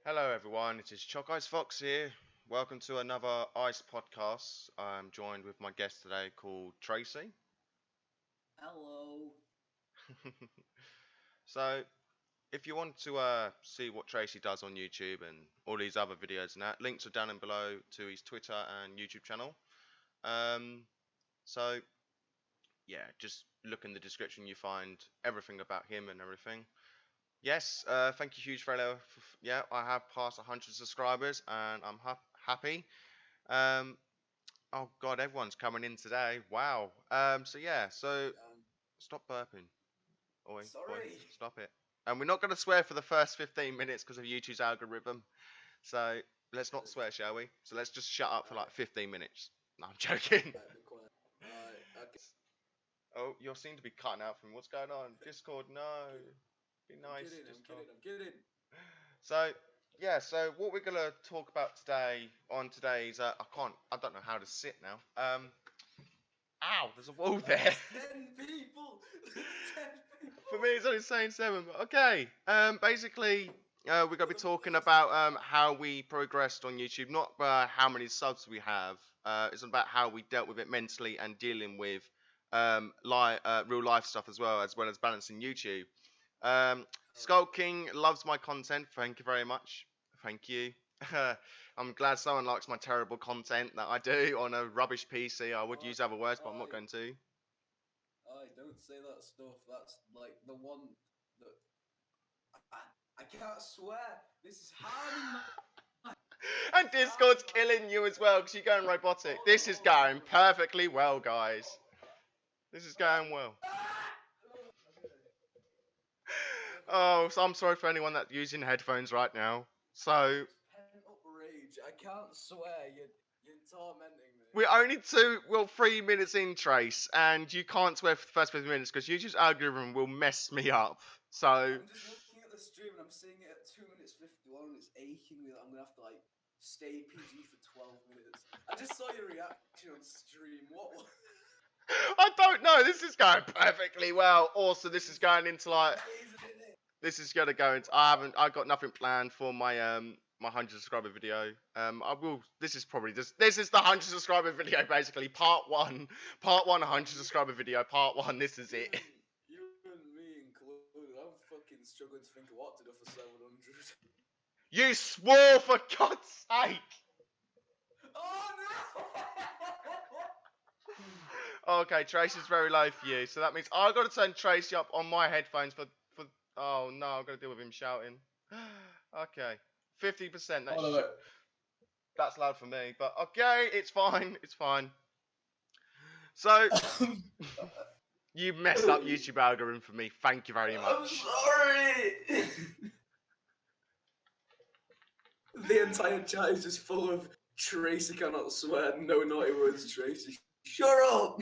Hello everyone, it is ChocIce Fox here. Welcome to another Ice podcast. I'm joined with my guest today called Treacy. Hello. So, if you want to see what Treacy does on YouTube and all these other videos and that, links are down and below to his Twitter and YouTube channel. Um, so, yeah, just look in the description, you find everything about him and everything. Yes, thank you huge fellow. Yeah, I have passed 100 subscribers and I'm happy. Um, Oh God, everyone's coming in today. Wow. So yeah. So stop burping. Oi, boy, Sorry. stop it. And we're not going to swear for the first 15 minutes because of YouTube's algorithm. So let's not swear, shall we? So let's just shut up for like Alright, 15 minutes. No, I'm joking. be quiet. Alright, okay. Oh, you seem to be cutting out from me. What's going on? Discord, no. Be I'm nice, kidding, I'm Discord. kidding, I'm kidding. So yeah. So what we're gonna talk about today on today's I don't know how to sit now. Ow, there's a wall there. There's 10 people! There's 10 For people! me, it's only saying seven. But okay. Basically, we're gonna You're be the talking first about 10. how we progressed on YouTube, not how many subs we have. It's about how we dealt with it mentally and dealing with real life stuff as well as balancing YouTube. Skull King loves my content. Thank you very much. Thank you. I'm glad someone likes my terrible content that I do on a rubbish PC. I would Alright, use other words, but I'm not alright, going to. alright, don't say that stuff. That's like the one that. I can't swear. This is harming my. And It's Discord's harming my. killing you as well because you're going robotic. Hold on, This is hold on, going hold on. perfectly well, guys. This is going well. Okay. Okay. Oh, so I'm sorry for anyone that's using headphones right now. So It's pent up rage. I can't swear. You're tormenting me. we're only 3 minutes in, Trace, and you can't swear for the first 50 minutes because YouTube's algorithm will mess me up. So I'm just looking at the stream and I'm seeing it at 2 minutes 51 and it's aching me that I'm gonna have to like stay PG for 12 minutes. I just saw your reaction on stream. What? I don't know. This is going perfectly well. Also, this is going into like Amazing, isn't it? this is gonna go into. I got nothing planned for my 100 subscriber video. I will. This is probably just. This is the 100 subscriber video basically. Part one 100 subscriber video. Part one. This is it. You and me included. I'm fucking struggling to think of what to do for 700. You swore for God's sake. Oh Okay, Tracy's very low for you, so that means I've got to turn Tracy up on my headphones for. Oh no, I'm gonna deal with him shouting. Okay, 50%. no! Oh, That's loud for me, but okay, it's fine. It's fine. So you messed up YouTube algorithm for me. Thank you very I'm much. sorry. The entire chat is just full of Tracy cannot swear, no naughty words, Tracy. Shut up!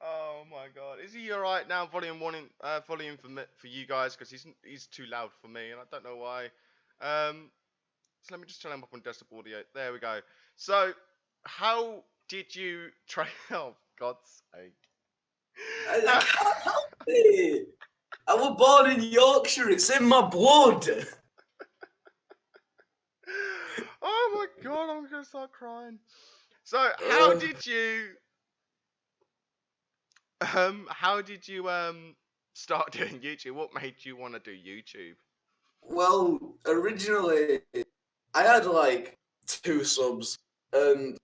Oh my God, is he alright now? Volume one, volume for you guys because he's too loud for me, and I don't know why. So let me just turn him up on desktop audio. There we go. So how did you try? Oh God's sake! I can't help it! I was born in Yorkshire, it's in my blood! Oh my God, I'm gonna start crying. So how did you start doing YouTube? What made you want to do YouTube? Well, originally, I had like 2 subs, and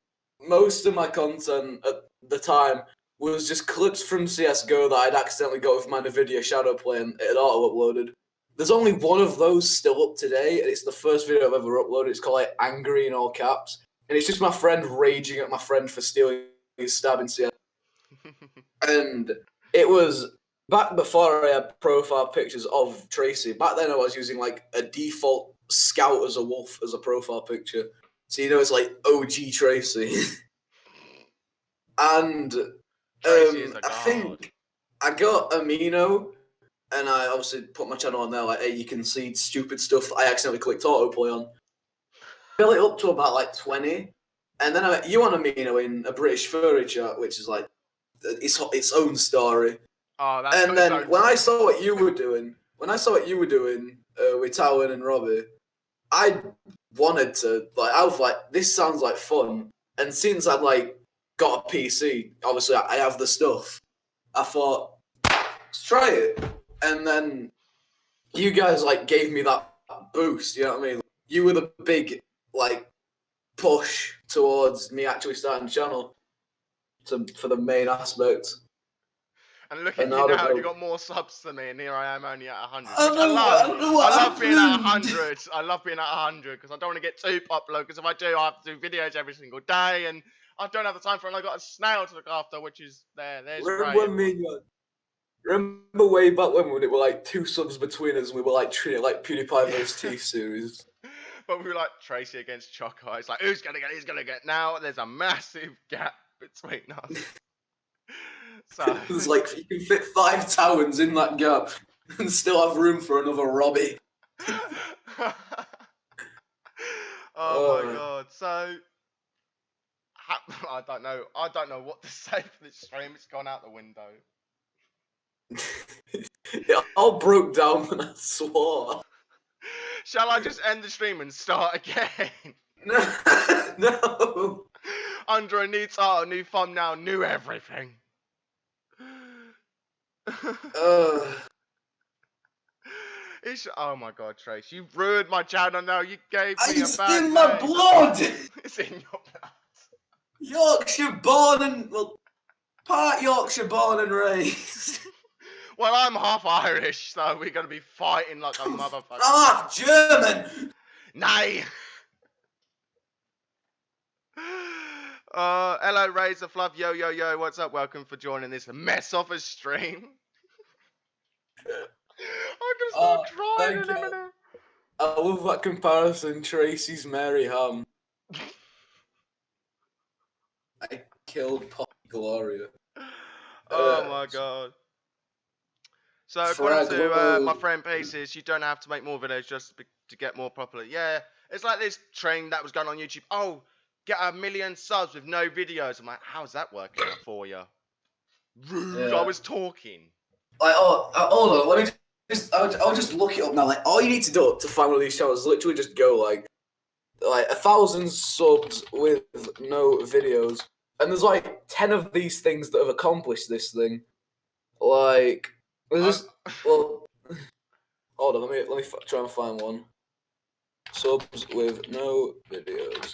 most of my content at the time was just clips from CSGO that I'd accidentally got with my NVIDIA Shadow Play and it auto-uploaded. There's only one of those still up today, and it's the first video I've ever uploaded. It's called like Angry in all caps, and it's just my friend raging at my friend for stealing his stab in CS. And it was back before I had profile pictures of Treacy. Back then I was using like a default scout as a wolf as a profile picture. So it's like OG Treacy. And Tracy is a I god. think I got Amino, and I obviously put my channel on there like, hey, you can see stupid stuff that I accidentally clicked autoplay on. Fill it up to about like 20, and then I met you on Amino in a British Furry chat, which is like its own story. Oh, that's And got its then own when I story. saw what you were doing, with Talon and Robbie, I wanted to, like, I was like, this sounds like fun. And since I'd, like, got a PC, obviously I have the stuff, I thought, let's try it. And then you guys, like, gave me that boost, you know what I mean? You were the big, like, push towards me actually starting the channel for the main aspect. And look And at I you don't now, you know. got more subs than me, and here I am only at 100, I which I don't know what love. I love being at happened. 100. I love being at 100 because I don't want to get too popular. Because if I do, I have to do videos every single day, and I don't have the time for it. And I got a snail to look after, which is there. There's Remember Ray, when me everyone. and you, remember way back when it were like 2 subs between us and we were like treating it like PewDiePie vs. T series? But we were like Treacy against ChocIce. Like, who's gonna get? Who's gonna get? Now there's a massive gap between us. So It's like you can fit 5 towns in that gap and still have room for another Robbie. oh my god. So I don't know. I don't know what to say for this stream. It's gone out the window. It all broke down when I swore. Shall I just end the stream and start again? No. Under a new title, new thumbnail, new everything. Oh my god, Trace, you've ruined my channel now. You gave me a It's bad in my name. blood. It's in your blood. Yorkshire born and part Yorkshire born and raised. Well, I'm half Irish, so we're gonna be fighting like a motherfucker. Ah, German. Nay. Hello, Razor Fluff, yo, what's up? Welcome for joining this mess of a stream. I'm gonna start crying in a minute. I love that comparison, Tracy's Mary Ham. I killed Poppy Gloria. Oh my god. So according to my friend Pieces, you don't have to make more videos just to get more popular. Yeah, it's like this trend that was going on YouTube. Oh, get 1 million subs with no videos. I'm like, how's that working out for you? Rude, I was talking. Like, hold on, let me just, I'll just look it up now. Like, all you need to do to find one of these channels is literally just go like 1,000 subs with no videos, and there's like 10 of these things that have accomplished this thing. Like, there's just well, hold on, let me try and find one. Subs with no videos.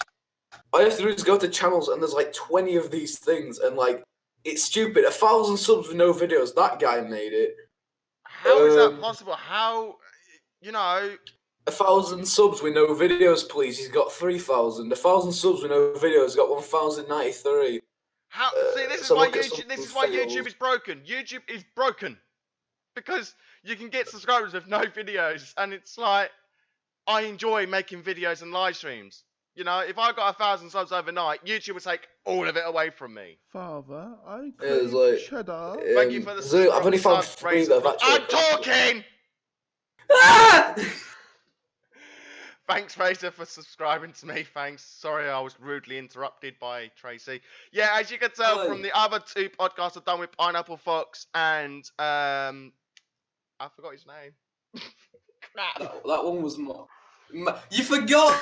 All you have to do is go to channels, and there's like 20 of these things, and like it's stupid. 1,000 subs with no videos. That guy made it. How is that possible? How, you know? 1,000 subs with no videos, please. He's got 3,000. 1,000 subs with no videos. He's got 1,093. How? See, this is why YouTube. This is why YouTube is broken. YouTube is broken because you can get subscribers with no videos, and it's like I enjoy making videos and live streams. You know, if I got 1,000 subs overnight, YouTube would take all of it away from me. Father, I It's crave like, cheddar. Thank you for the I've only found sub, 3 that have actually. I'm talking! Ah! Thanks, Fraser, for subscribing to me. Thanks. Sorry, I was rudely interrupted by Treacy. Yeah, as you can tell from the other 2 podcasts I've done with Pineapple Fox and I forgot his name. Crap. That one was more. You forgot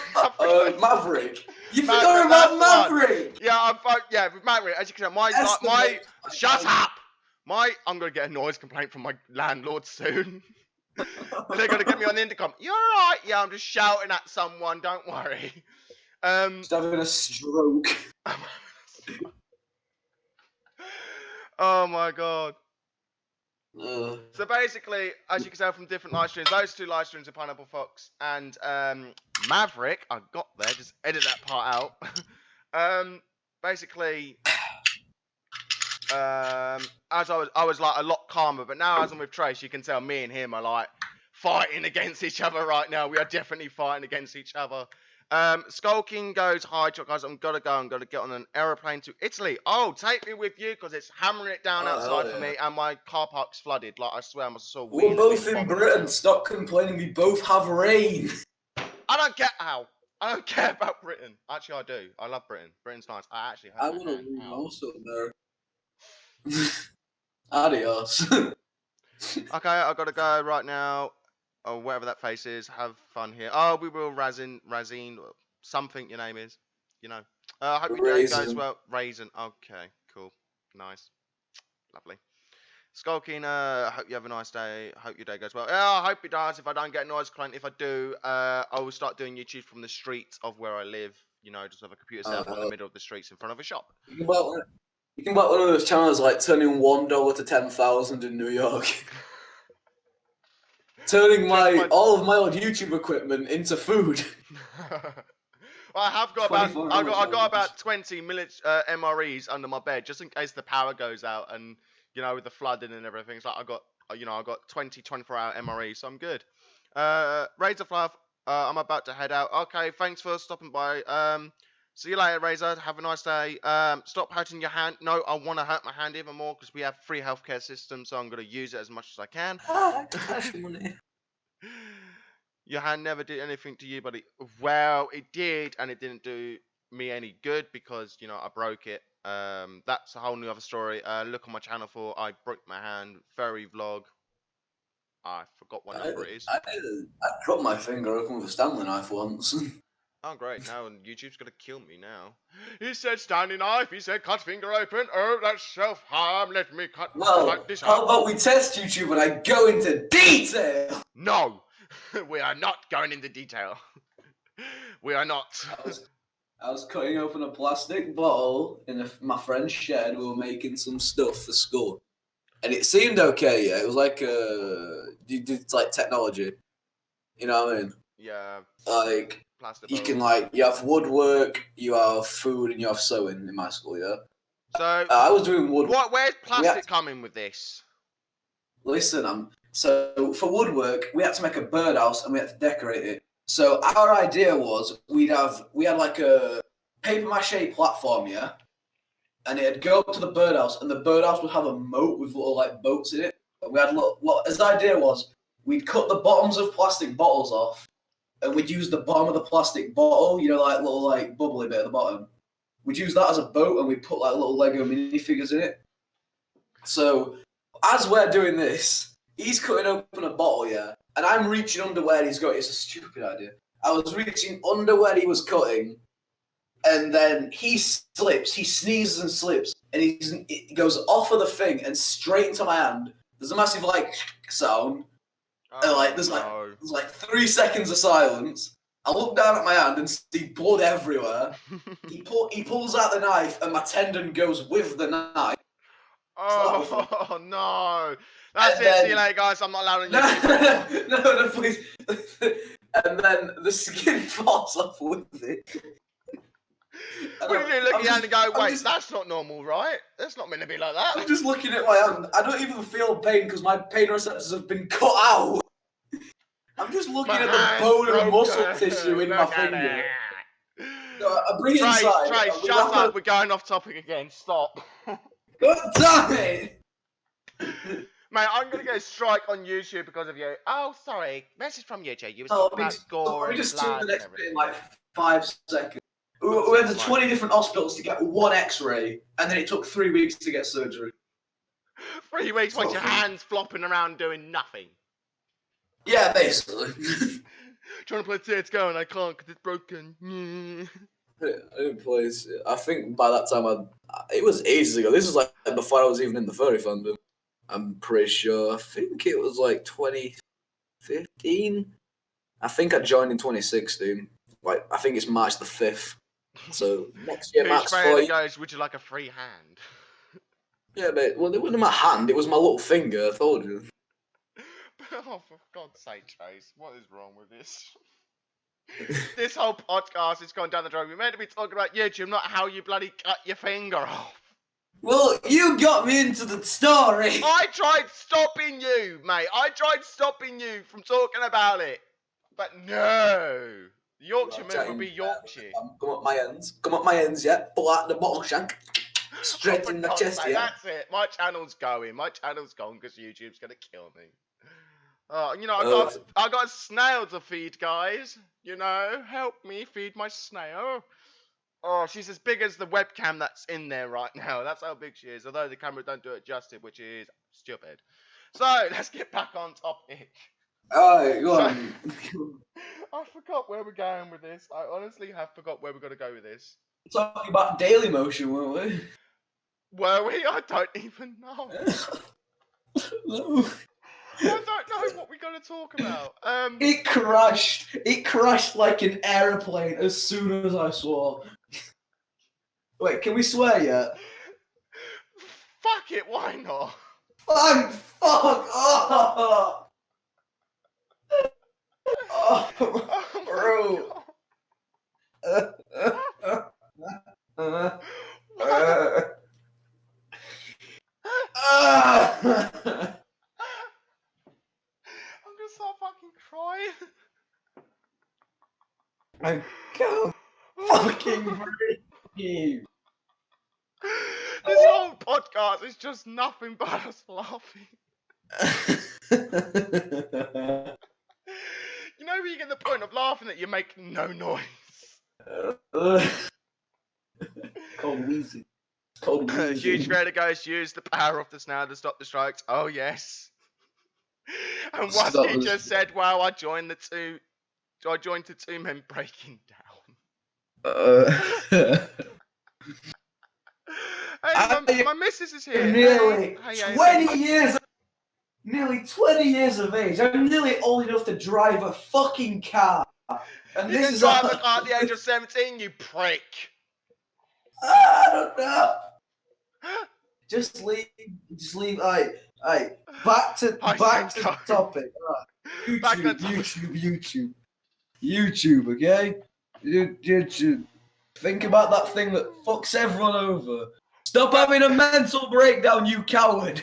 Maverick. You Maverick, forgot about Maverick. Yeah, with Maverick. As you can tell, shut up. I'm gonna get a noise complaint from my landlord soon. They're gonna get me on the intercom. You're right. Yeah, I'm just shouting at someone. Don't worry. Just having a stroke. Oh my god. So basically, as you can tell from different live streams, those 2 live streams of Pineapple Fox and Maverick, I got there, just edit that part out. Basically, as I was like a lot calmer, but now as I'm with Trace, you can tell me and him are like fighting against each other right now. We are definitely fighting against each other. Skull King goes, hi, guys, I'm gonna get on an aeroplane to Italy. Oh, take me with you, because it's hammering it down outside for me, and my car park's flooded. Like, I swear, I saw We're both in Britain. Stop complaining. We both have rain. I don't get how. I don't care about Britain. Actually, I do. I love Britain. Britain's nice. I actually have. I want to move most up there. Adios. Okay, I gotta go right now. or whatever that face is. Have fun here. Oh, we will Razin, or something your name is. You know. I hope your day goes Raisin. well. Raisin. Okay, cool, nice, lovely. Skulking, hope you have a nice day. Hope your day goes well. Yeah, I hope it does. If I don't get noise complaint, if I do, I will start doing YouTube from the streets of where I live. You know, just have a computer set up on the middle of the streets in front of a shop. You can buy one of those channels like turning $1 to 10,000 in New York. Turning all of my old YouTube equipment into food. Well, I have got 24 I got hours. about 20 MREs under my bed just in case the power goes out and with the flooding and everything. It's like I got 20 24-hour MREs, so I'm good. Razor Fluff, I'm about to head out. Okay, thanks for stopping by. See you later, Razor. Have a nice day. Stop hurting your hand. No, I want to hurt my hand even more because we have free healthcare system, so I'm going to use it as much as I can. Cash money. Your hand never did anything to you, buddy. Well, it did, and it didn't do me any good because I broke it. That's a whole new other story. Look on my channel for I broke my hand. Furry vlog. I forgot what number it is. I dropped my finger open with a Stanley knife once. Oh, great. Now YouTube's going to kill me now. He said Stanley knife. He said cut finger open. Oh, that's self-harm. Let me cut Well, this how up. about we test YouTube and I go into detail? No, we are not going into detail. We are not. I was cutting open a plastic bottle in my friend's shed. We were making some stuff for school. And it seemed okay, yeah. It was like it's like technology. You know what I mean? Yeah. Like Plastic you bottle. can you have woodwork, you have food, and you have sewing in my school, yeah. So I was doing woodwork. Where's plastic coming with this? Listen, so for woodwork, we had to make a birdhouse and we had to decorate it. So our idea was we had like a paper mache platform, yeah, and it'd go up to the birdhouse, and the birdhouse would have a moat with little like boats in it. And we had his idea was we'd cut the bottoms of plastic bottles off, and we'd use the bottom of the plastic bottle, like little like bubbly bit at the bottom. We'd use that as a boat, and we'd put like little Lego minifigures in it. So as we're doing this, he's cutting open a bottle, yeah, and I'm reaching under where he's going. It's a stupid idea. I was reaching under where he was cutting, and then he slips, he sneezes and slips, and it goes off of the thing and straight into my hand. There's a massive like sound, and there's like 3 seconds of silence. I look down at my hand and see blood everywhere. He pulls out the knife, and my tendon goes with the knife. Oh no! That's it. See you later, guys. I'm not allowed on YouTube. No, please. And then the skin falls off with it. What do you look at your hand and go, wait, that's not normal, right? That's not meant to be like that. I'm just looking at my hand. I don't even feel pain because my pain receptors have been cut out. I'm just looking at the bone and muscle tissue in my finger. No, I bring it inside. Trace, shut up. We're going off topic again. Stop. God damn it! Mate, I'm going to get a strike on YouTube because of you. Oh, sorry. Message from YouTube. You were talking about gore and just blood the next bit in like 5 seconds. We went to 20 different hospitals to get one X-ray, and then it took 3 weeks to get surgery. 3 weeks with your hands flopping around doing nothing. Yeah, basically. Trying to play CSGO and I can't because it's broken. I didn't play. I think by that time it was ages ago. This was like before I was even in the furry fandom. I'm pretty sure. I think it was like 2015. I think I joined in 2016. Like I think it's March the 5th. So next year, Max 4. Guys, would you like a free hand? Yeah, but well, it wasn't my hand. It was my little finger. I told you. Oh, for God's sake, Chase, what is wrong with this? This whole podcast is going down the drain. We're meant to be talking about YouTube, not how you bloody cut your finger off. Well, you got me into the story. I tried stopping you, mate. I tried stopping you from talking about it. But no. Yorkshireman would be Yorkshire. Come up my ends, yeah. Pull out the bottle shank. Straight in the chest, yeah. That's it. My channel's going. My channel's gone because YouTube's going to kill me. I got a snail to feed, guys. Help me feed my snail. Oh, she's as big as the webcam that's in there right now. That's how big she is. Although the camera don't do it justice, which is stupid. So let's get back on topic. Alright, go So, on. I forgot where we're going with this. I honestly have forgot where we're going to go with this. Talking about Daily Motion, weren't we? Were we? I don't even know. No. I don't know what we're going to talk about. It crashed. It crashed like an aeroplane as soon as I swore. Wait, can we swear yet? Fuck it, why not? Fuck! Oh, oh, Oh bro. my God. I'm gonna start fucking crying. I can't fucking breathe. This whole podcast is just nothing but us laughing. You know when you get the point of laughing that you make no noise. Cold wheezing. Cold wheezing. Huge creator goes, use the power of the snail to stop the strikes. Oh yes. And what Stop he this. just said, wow, I joined the two men breaking down. Hey, my missus is here. Nearly Hey, 20 years. Nearly 20 years of age. I'm nearly old enough to drive a fucking car. And You this can is drive a car at the age of 17, you prick. I don't know. Just leave. Alright. Back to the topic. Right. YouTube, okay? YouTube. Think about that thing that fucks everyone over. Stop having a mental breakdown, you coward.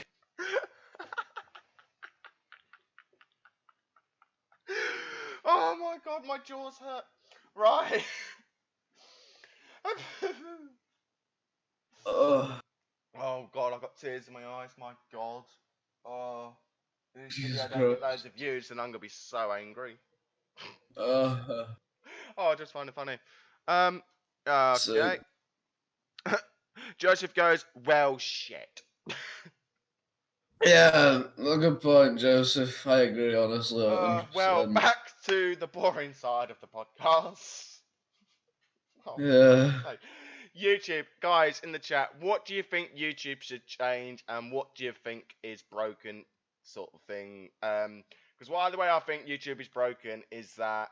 Oh my god, my jaws hurt. Right. Oh god, I've got tears in my eyes, my god. Oh, this video don't get loads of views and I'm gonna be so angry. Oh, I just find it funny. Okay. Joseph goes, well, shit. Yeah, good point, Joseph. I agree, honestly. Well, back to the boring side of the podcast. Oh, yeah. YouTube, guys, in the chat, what do you think YouTube should change and what do you think is broken, sort of thing? Because the way I think YouTube is broken is that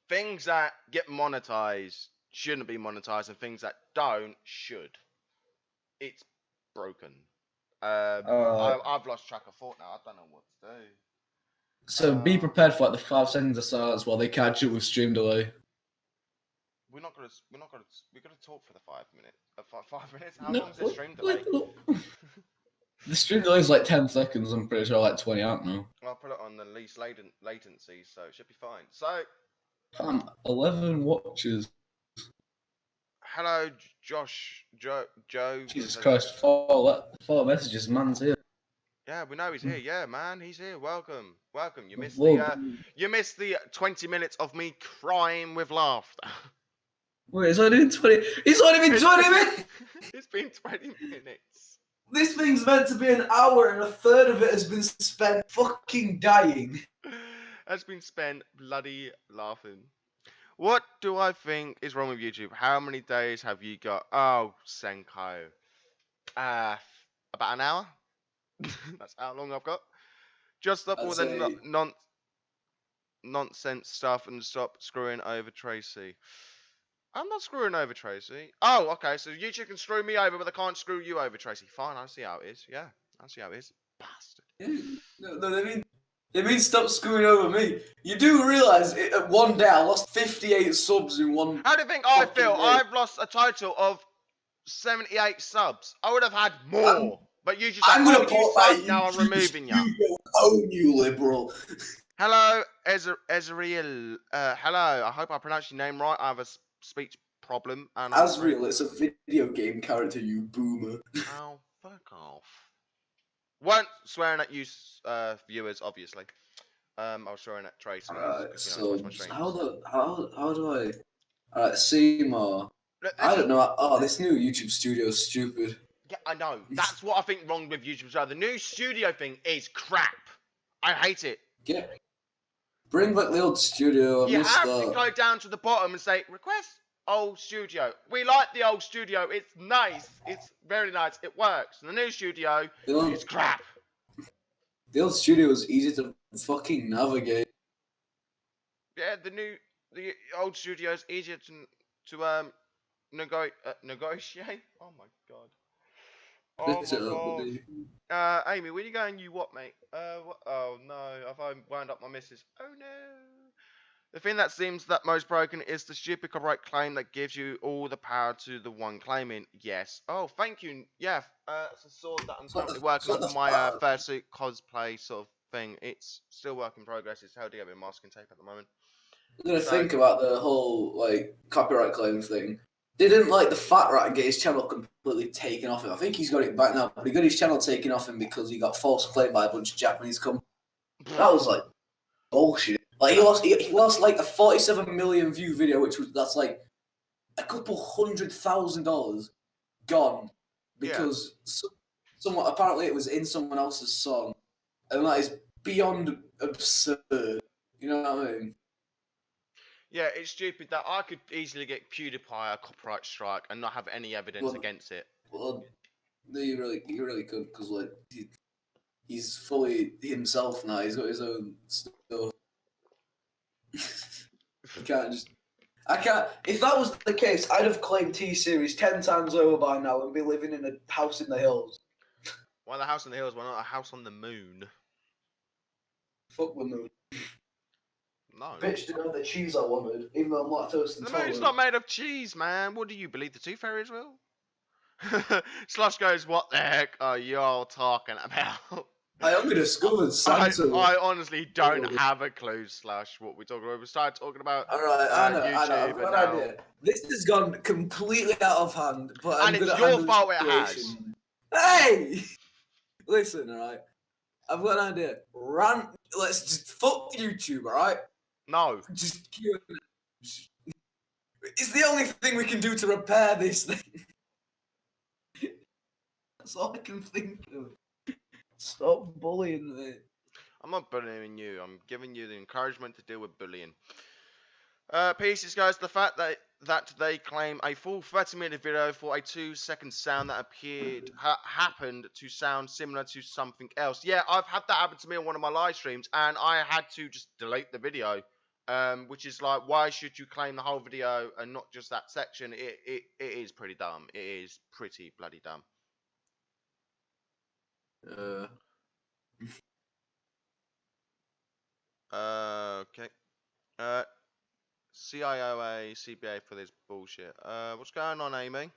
things that get monetized shouldn't be monetized and things that don't should. It's broken. I've lost track of thought now. I don't know what to do. So be prepared for like the 5 seconds of silence while they catch it with stream delay. We're gonna talk for the 5 minutes. 5 minutes? How long is the stream delay? The stream delay is like 10 seconds. I'm pretty sure, like 20 out now. I'll put it on the least latency, so it should be fine. So, 11 watches. hello, Joe. Jesus Christ, 4 messages. Man's here. Yeah, we know he's here. Yeah, man, he's here. Welcome. You missed Whoa. the 20 minutes of me crying with laughter. Wait, it's only been 20. It's only been 20 minutes. It's been 20 minutes. This thing's meant to be an hour, and a third of it has been spent fucking dying. Has been spent bloody laughing. What do I think is wrong with YouTube? How many days have you got? Oh, Senko. About an hour. That's how long I've got. Just stop all the nonsense stuff and stop screwing over Treacy. I'm not screwing over Treacy. Oh, okay. So YouTube can screw me over, but they can't screw you over, Treacy. Fine, I see how it is. Yeah, I see how it is. Bastard. No, they mean stop screwing over me. You do realise one day I lost 58 subs in one. How do you think I feel? I've lost a total of 78 subs. I would have had more. But you just I'm like, gonna you sub, now I'm removing you. You own you, liberal. Hello, Ezreal. Hello, I hope I pronounced your name right. I have a speech problem. And Azriel, it's a video game character, you boomer. Oh, fuck off. Weren't swearing at you, viewers, obviously. I was swearing at Tracy. So how do I? Alright, Seymour. I don't know. Oh, this new YouTube studio is stupid. Yeah, I know. That's what I think wrong with YouTube as well. The new studio thing is crap. I hate it. Bring back the old studio. I You miss have to that. go down to the bottom and say, request old studio. We like the old studio. It's nice. It's very nice. It works. And the new studio is crap. The old studio was easy to fucking navigate. Yeah, the old studio is easier to negotiate. Oh my god. Oh Fix my it up, god. buddy. Amy, where you going? You what, mate? What? Oh no, I've wound up my missus. Oh no. The thing that seems that most broken is the stupid copyright claim that gives you all the power to the one claiming. Yes. Oh, thank you. Yeah. It's a sword that I'm currently working on for my fursuit cosplay sort of thing. It's still work in progress. It's held together in masking tape at the moment. I'm gonna think about the whole like copyright claim thing. Didn't like the Fat Rat get his channel completely taken off him? I think he's got it back now, but he got his channel taken off him because he got false claimed by a bunch of Japanese companies. That was like bullshit. Like he lost like a 47 million view video, that's like a couple $100,000 gone because someone apparently it was in someone else's song, and that is beyond absurd. You know what I mean? Yeah, it's stupid that I could easily get PewDiePie a copyright strike and not have any evidence against it. Well, no, you really could, because like he's fully himself now. He's got his own stuff. You can't just. I can't. If that was the case, I'd have claimed T-Series 10 times over by now and be living in a house in the hills. Why the house in the hills? Why not a house on the moon? Fuck the moon. No. Bitch didn't have the cheese I wanted, even though I'm lactose intolerant. The moon's not made of cheese, man. What do you believe? The Tooth Fairy as well? Slush goes, what the heck are y'all talking about? I only discovered Santa. I honestly don't have a clue, Slush, what we're talking about. We started talking about Alright, I know, YouTube I've got an idea. This has gone completely out of hand, but I'm it's gonna your handle the fault it has. situation. Hey! Listen, alright? I've got an idea. Let's just fuck YouTube, alright? No. Just it's the only thing we can do to repair this thing. That's all I can think of. Stop bullying me. I'm not bullying you. I'm giving you the encouragement to deal with bullying. Pieces goes the fact that they claim a full 30-minute video for a 2-second sound that happened to sound similar to something else. Yeah, I've had that happen to me on one of my live streams, and I had to just delete the video. Which is like, why should you claim the whole video and not just that section? It is pretty dumb. It is pretty bloody dumb. Okay. CIOA, CBA for this bullshit. What's going on, Amy?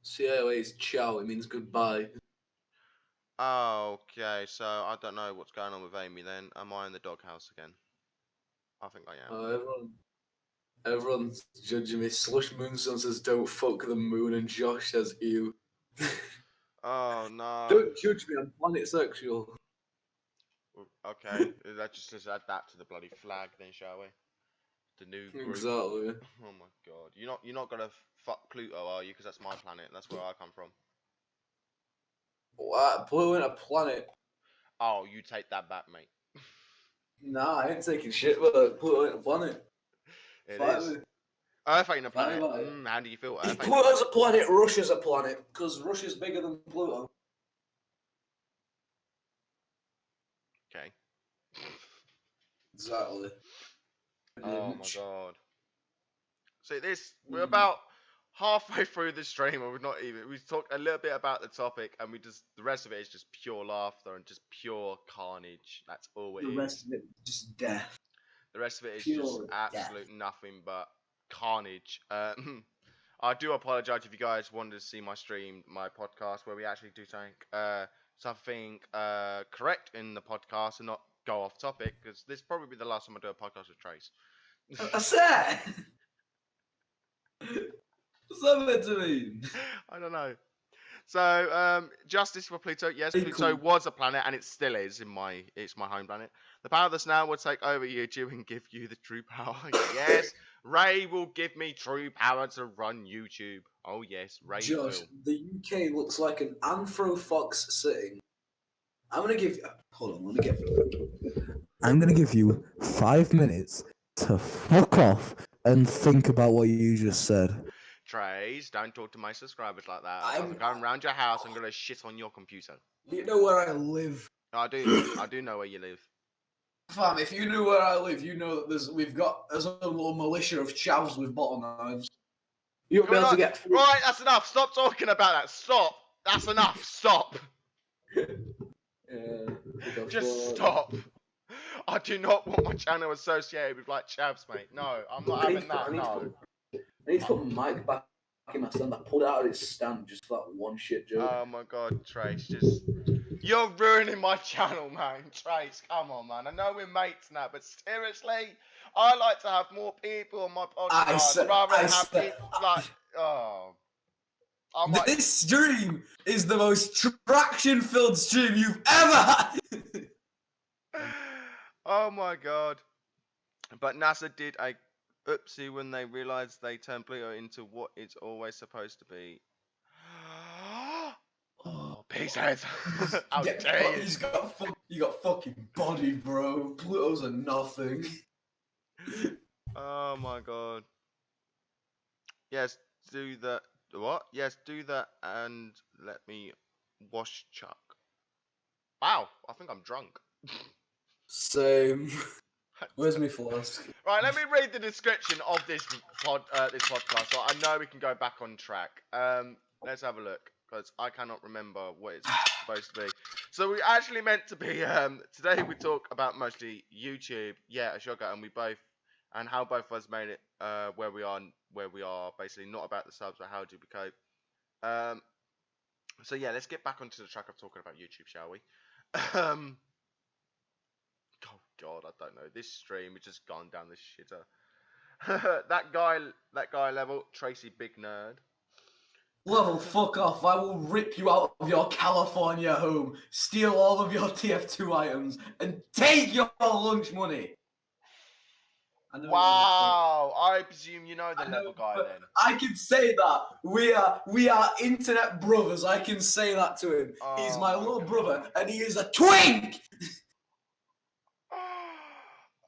CIOA is ciao. It means goodbye. Oh, okay. So I don't know what's going on with Amy then. Am I in the doghouse again? I think I am. Everyone's judging me. Slush Moonstone says, "Don't fuck the moon," and Josh says, "Ew." Oh no! Don't judge me. I'm planet sexual. Okay, let's just add that to the bloody flag then, shall we? The new group. Exactly. Oh my god, you're not gonna fuck Pluto, are you? Because that's my planet. That's where I come from. What? Pluto ain't a planet. Oh, you take that back, mate. Nah, I ain't taking shit, but Pluto ain't a planet. It is. Earth ain't a planet. How do you feel? If Pluto's a planet, Russia's a planet, because Russia's bigger than Pluto. Okay. Exactly. Oh my god. See this, we're about halfway through the stream and we talked a little bit about the topic and the rest of it is just pure laughter and just pure carnage. That's all it is. The rest of it is just death. The rest of it is just absolute nothing but carnage. I do apologize if you guys wanted to see my stream, my podcast, where we actually do something correct in the podcast and not go off topic, because this will probably be the last time I do a podcast with Trace. I said. What's that meant to mean? I don't know. So, justice for Pluto. Yes, Pluto was a planet, and it still is it's my home planet. The power of the snail will take over YouTube and give you the true power. Yes, Ray will give me true power to run YouTube. Oh yes, Ray will. Josh, the UK looks like an anthro fox sitting. I'm gonna give you. Hold on, let me get. I'm gonna give you 5 minutes to fuck off and think about what you just said. Trace, don't talk to my subscribers like that. As I'm I'm. going round your house, I'm gonna shit on your computer. You know where I live. I do know where you live. Fam, if you knew where I live, you know that we've got a little militia of chavs with bottle knives. You won't be You're able to not get through. right. That's enough. Stop talking about that. Stop. That's enough. Stop. Just stop. I do not want my channel associated with like chavs, mate. No, I'm not having that. No. I need to put Mike back in my stand. I pulled it out of its stand just for that one shit joke. Oh my god, Trace, just you're ruining my channel, man. Trace, come on, man. I know we're mates now, but seriously, I like to have more people on my podcast rather than have people like. Oh, I might. This stream is the most traction-filled stream you've ever had. Oh my god. But NASA did a oopsie when they realized they turned Pluto into what it's always supposed to be. Oh, peace heads. How dare you? You got fucking body, bro. Pluto's a nothing. Oh my god. Yes, do that. What? Yes, do that and let me wash Chuck. Wow, I think I'm drunk. Same. Where's my flask? Right, let me read the description of this podcast, so I know we can go back on track. Let's have a look, because I cannot remember what it's supposed to be. So we actually meant to be today we talk about mostly YouTube, yeah, a shocker, and how both of us made it where we are, basically not about the subs, but how do we cope. So yeah, let's get back onto the track of talking about YouTube, shall we? Oh god, I don't know. This stream has just gone down the shitter. that guy level, Treacy big nerd. Level, fuck off. I will rip you out of your California home, steal all of your TF2 items, and take your lunch money. Wow, I presume you know the level guy then. I can say that. We are internet brothers. I can say that to him. He's my little brother, and he is a twink!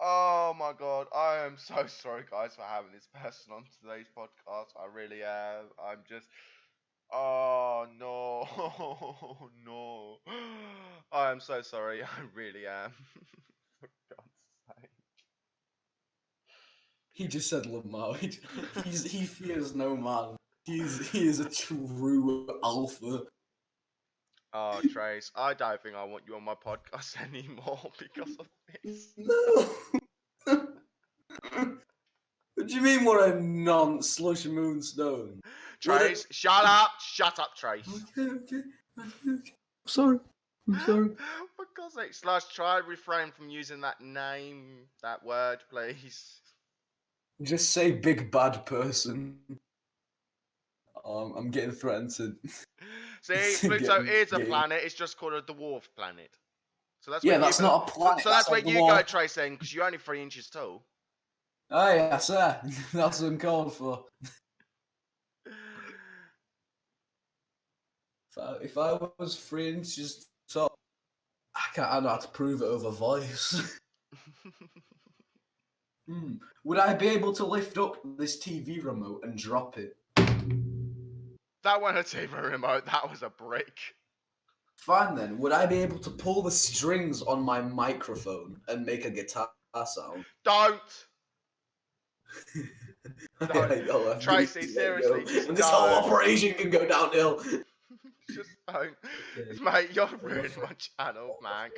Oh my god, I am so sorry guys for having this person on today's podcast. I really am. I'm just oh no. No. I am so sorry. I really am. For God's sake. He just said Lamar. He fears no man. He is a true alpha. Oh, Trace, I don't think I want you on my podcast anymore because of this. No. What do you mean we're a non-slush moonstone? Trace, shut up! Shut up, Trace. Okay. I'm sorry. For God's sake, Slush, try refrain from using that name, that word, please. Just say big bad person. I'm getting threatened to. See, Pluto is a planet. It's just called a dwarf planet. So that's that's not a planet. So that's where you go, Trace, then, because you're only 3 inches tall. Oh yeah, sir. That's uncalled for. If I was 3 inches tall, I don't know how to prove it over voice. Would I be able to lift up this TV remote and drop it? That wasn't a TV remote. That was a brick. Fine then. Would I be able to pull the strings on my microphone and make a guitar sound? Don't. Don't. Tracy, seriously, just and this whole operation can go downhill. Just don't. Okay. Mate, you're ruining my channel, man.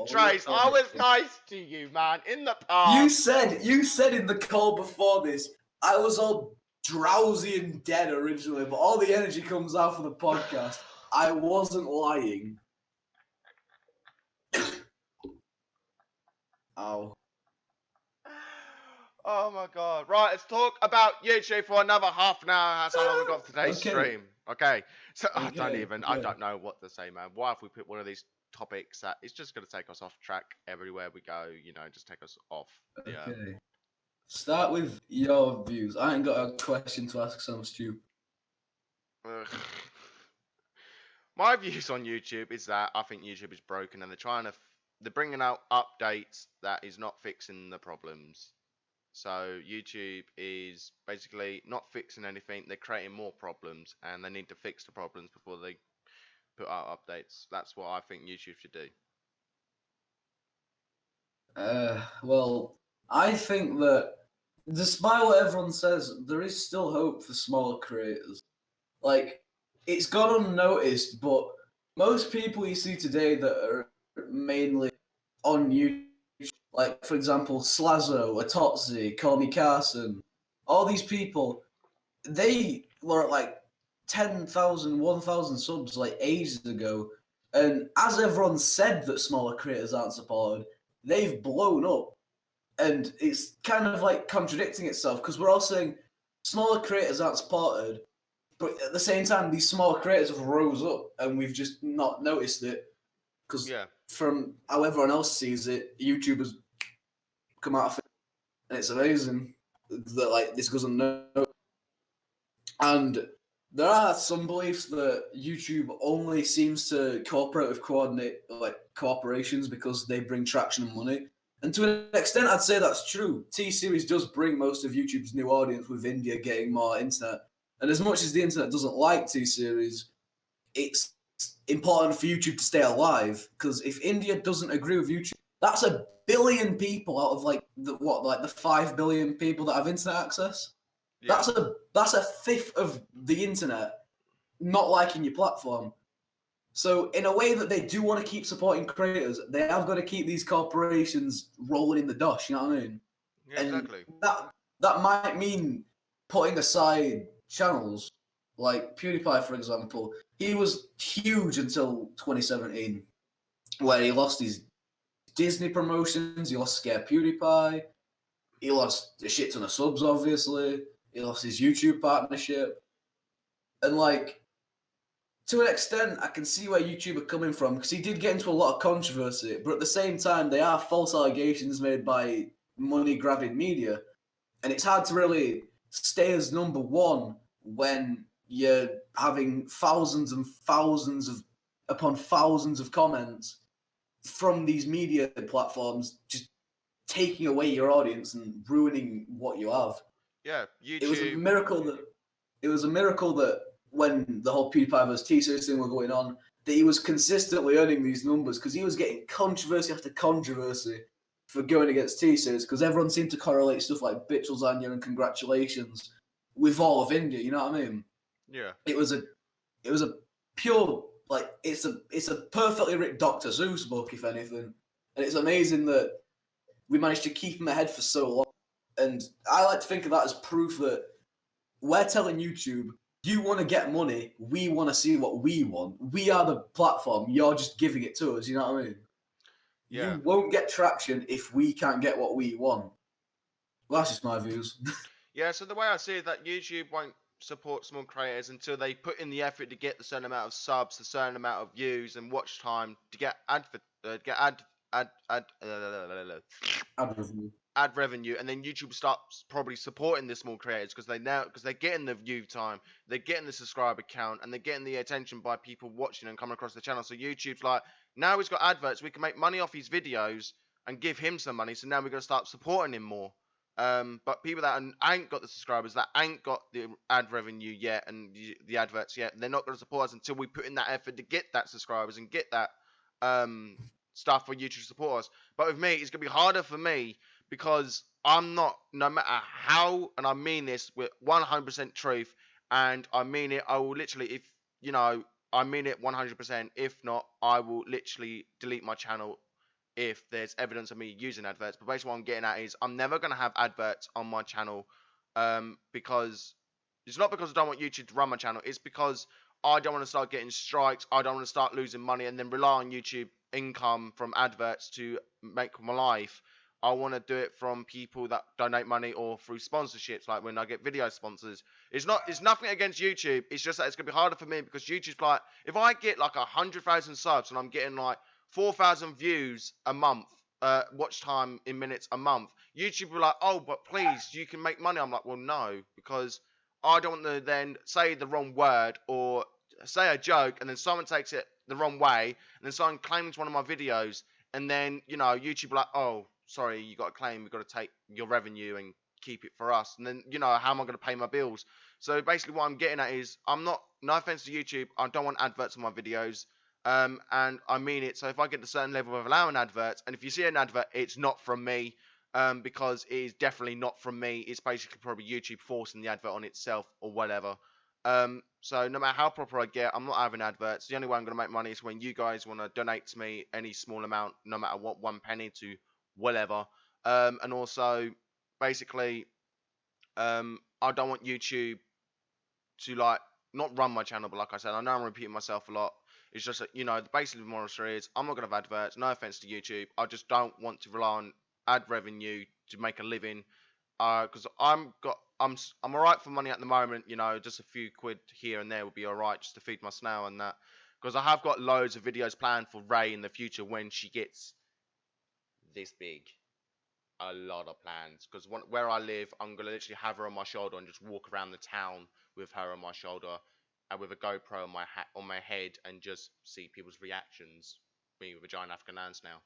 Trace, I was nice to you, man, in the past. You said in the call before this, I was all drowsy and dead originally, but all the energy comes out for the podcast. I wasn't lying. Ow. Oh my god. Right, let's talk about YouTube for another half an hour. That's how long we got for today's stream. Okay. So I don't know what to say, man. Why if we put one of these topics that it's just gonna take us off track everywhere we go, just take us off. Okay. Start with your views. I ain't got a question to ask, so I'm stupid. My views on YouTube is that I think YouTube is broken and they're trying to they're bringing out updates that is not fixing the problems. So YouTube is basically not fixing anything. They're creating more problems, and they need to fix the problems before they put out updates. That's what I think YouTube should do. Well, I think that despite what everyone says, there is still hope for smaller creators. Like, it's gone unnoticed, but most people you see today that are mainly on YouTube, like, for example, Slazzo, Atotzi, Call Me Carson, all these people, they were at like 10,000, 1,000 subs like ages ago. And as everyone said that smaller creators aren't supported, they've blown up. And it's kind of like contradicting itself because we're all saying smaller creators aren't supported, but at the same time, these smaller creators have rose up and we've just not noticed it because Yeah, from how everyone else sees it, YouTube has come out of it, and it's amazing that like this goes unnoticed. And there are some beliefs that YouTube only seems to cooperate with corporations because they bring traction and money. And to an extent, I'd say that's true. T Series does bring most of YouTube's new audience, with India getting more internet. And as much as the internet doesn't like T Series, it's important for YouTube to stay alive. Because if India doesn't agree with YouTube, that's 1 billion people out of the 5 billion people that have internet access. yeah, That's a fifth of the internet not liking your platform. So in a way that they do want to keep supporting creators, they have got to keep these corporations rolling in the dosh. You know what I mean? yeah, And exactly. that might mean putting aside channels like PewDiePie, for example. He was huge until 2017, where he lost his Disney promotions. He lost Scare PewDiePie. He lost a shit ton of subs, obviously. He lost his YouTube partnership. And like, to an extent, I can see where YouTube are coming from because he did get into a lot of controversy, but at the same time, they are false allegations made by money grabbing media, and it's hard to really stay as number one when you're having thousands and thousands of upon thousands of comments from these media platforms just taking away your audience and ruining what you have. Yeah, It was a YouTube. miracle that when the whole PewDiePie vs. T-Series thing were going on, that he was consistently earning these numbers because he was getting controversy after controversy for going against T-Series because everyone seemed to correlate stuff like bitch lasagna and congratulations with all of India. You know what I mean? Yeah, It was a pure like it's a perfectly written Dr. Seuss book, if anything, and it's amazing that we managed to keep him ahead for so long. And I like to think of that as proof that we're telling YouTube, you want to get money, we want to see what we want. We are the platform, you're just giving it to us, you know what I mean? yeah. You won't get traction if we can't get what we want. Well, that's just my views. Yeah, so the way I see it, that YouTube won't support small creators until they put in the effort to get the certain amount of subs, the certain amount of views and watch time to get Ad review. ad revenue, and then YouTube starts probably supporting the small creators because they're getting the view time, they're getting the subscriber count, and they're getting the attention by people watching and coming across the channel. So YouTube's like, now he's got adverts, we can make money off his videos and give him some money. So now we're gonna start supporting him more. But people that ain't got the subscribers, that ain't got the ad revenue yet and the adverts yet, they're not going to support us until we put in that effort to get that subscribers and get that stuff for YouTube to support us. But with me, it's going to be harder for me because I'm not, no matter how, and I mean this with 100% truth, and I mean it, I will literally, if, you know, I mean it 100%. If not, I will literally delete my channel if there's evidence of me using adverts. But basically what I'm getting at is I'm never going to have adverts on my channel because it's not because I don't want YouTube to run my channel. It's because I don't want to start getting strikes. I don't want to start losing money and then rely on YouTube income from adverts to make my life. I want to do it from people that donate money or through sponsorships, like when I get video sponsors. It's nothing against YouTube. It's just that it's gonna be harder for me because YouTube's like, if I get like 100,000 subs and I'm getting like 4,000 views a month, watch time in minutes a month, YouTube will be like, oh, but please, you can make money. I'm like, well, no, because I don't want to then say the wrong word or say a joke and then someone takes it the wrong way and then someone claims one of my videos and then YouTube like, oh, sorry, you got a claim, we've got to take your revenue and keep it for us, and then how am I going to pay my bills? So basically, what I'm getting at is, I'm not. No offense to YouTube, I don't want adverts on my videos. And I mean it. So if I get to a certain level of allowing adverts, and if you see an advert, it's not from me, because it is definitely not from me. It's basically probably YouTube forcing the advert on itself or whatever. So no matter how proper I get, I'm not having adverts. The only way I'm going to make money is when you guys want to donate to me any small amount, no matter what, 1 penny to whatever. And also, basically, I don't want YouTube to like not run my channel, but like I said, I know I'm repeating myself a lot. It's just that, basically the moral story is, I'm not gonna have adverts. No offense to YouTube, I just don't want to rely on ad revenue to make a living. Because I'm alright for money at the moment. Just a few quid here and there would be alright just to feed my snail and that. Because I have got loads of videos planned for Ray in the future when she gets this big. A lot of plans, because where I live, I'm gonna literally have her on my shoulder and just walk around the town with her on my shoulder and with a GoPro on my head, and just see people's reactions. Me with a giant African ants now.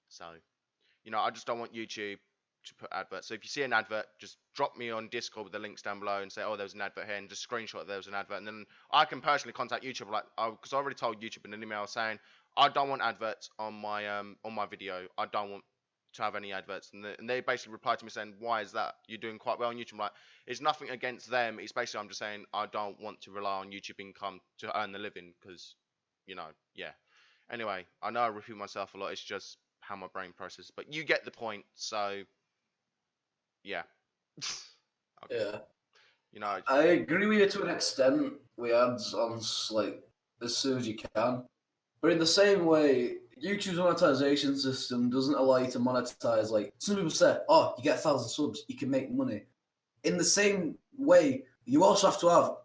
So, I just don't want YouTube to put adverts. So if you see an advert, just drop me on Discord with the links down below and say, oh, there was an advert here, and just screenshot there was an advert, and then I can personally contact YouTube, because I already told YouTube in an email saying I don't want adverts on my video. I don't want to have any adverts, and they basically replied to me saying, why is that? You're doing quite well on YouTube. I'm like, it's nothing against them. It's basically, I'm just saying, I don't want to rely on YouTube income to earn the living, because yeah. Anyway, I know I repeat myself a lot. It's just how my brain processes, but you get the point. So yeah. Okay. Yeah. I agree with you to an extent with ads on like as soon as you can. But in the same way, YouTube's monetization system doesn't allow you to monetize. Like some people say, oh, you get 1,000 subs, you can make money. In the same way, you also have to have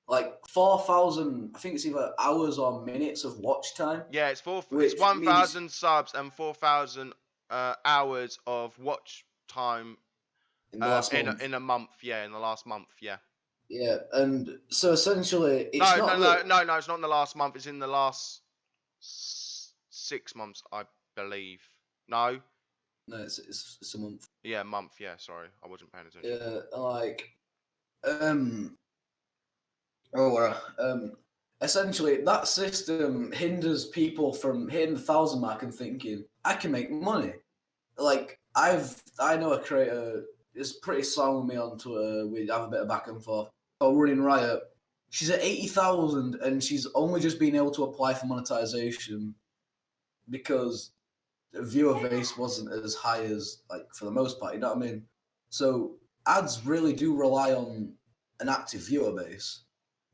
like 4,000, I think it's either hours or minutes of watch time. Yeah, it's 1,000 subs and 4,000 hours of watch time in the last month. in a month. Yeah, in the last month. Yeah. Yeah, and so essentially, it's no, not it's not in the last month. It's in the last 6 months, I believe. No, it's a month. Yeah, month. Yeah, sorry, I wasn't paying attention. Yeah, like, essentially, that system hinders people from hitting the 1,000 mark and thinking, I can make money. Like, I know a creator is pretty strong with me on Twitter. We have a bit of back and forth. Called Running Riot. She's at 80,000, and she's only just been able to apply for monetization because the viewer base wasn't as high as, like, for the most part. You know what I mean? So ads really do rely on an active viewer base.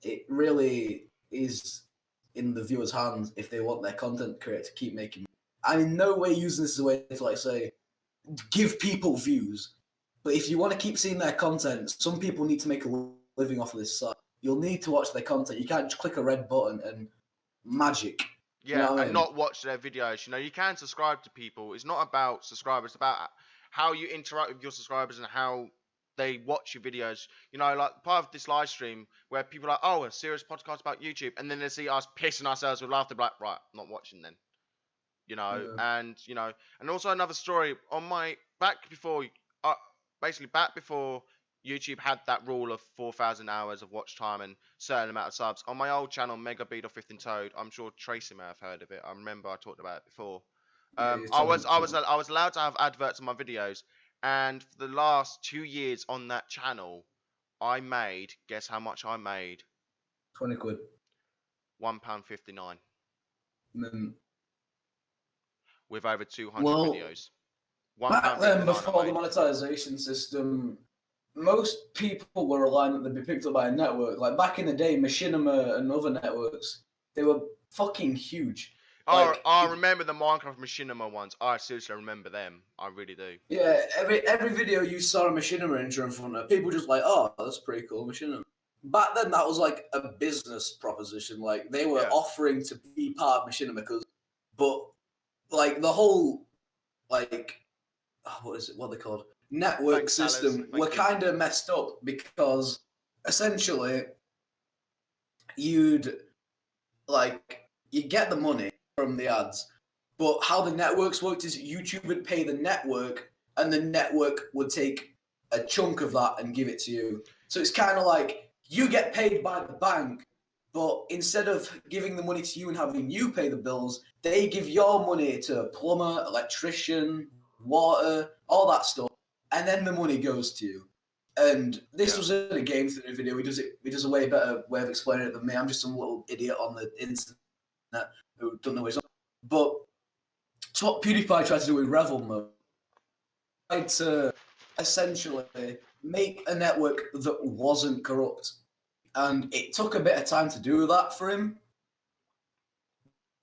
It really is in the viewer's hands if they want their content creator to keep making money. I'm in no way using this as a way to, like, say, give people views. But if you want to keep seeing their content, some people need to make a living off of this site. You'll need to watch their content. You can't just click a red button and magic. Yeah, you know what I mean? And not watch their videos. You can subscribe to people. It's not about subscribers. It's about how you interact with your subscribers and how they watch your videos. Like part of this live stream where people are like, oh, a serious podcast about YouTube, and then they see us pissing ourselves with laughter, like, right, I'm not watching then. Yeah. And also another story on my back before YouTube had that rule of 4,000 hours of watch time and certain amount of subs. On my old channel, Mega Beat or Fifth and Toad, I'm sure Treacy may have heard of it. I remember I talked about it before. Yeah, I was allowed to have adverts on my videos, and for the last 2 years on that channel, I made, guess how much I made? 20 quid. £1.59 Mm. with over 200 Well, videos. Back then, before I the made. monetization system, most people were relying that they'd be picked up by a network. Like back in the day, Machinima and other networks, they were fucking huge. Oh, I remember the Minecraft Machinima ones. I seriously remember them. I really do. Yeah, every video you saw a Machinima intro in front of, people just like, oh, that's pretty cool, Machinima. Back then, that was like a business proposition. Like they were offering to be part of Machinima but like the whole like what are they called? Network system were kind of messed up because essentially you'd get the money from the ads, But how the networks worked is YouTube would pay the network, and the network would take a chunk of that and give it to you. So it's kind of like you get paid by the bank, but instead of giving the money to you and having you pay the bills, they give your money to a plumber, electrician, water, all that stuff, and then the money goes to you. And this was in a game theory video. He does a way better way of explaining it than me. I'm just some little idiot on the internet who don't know what he's on. But it's what PewDiePie tried to do with Revel mode. He tried to essentially make a network that wasn't corrupt. And it took a bit of time to do that for him.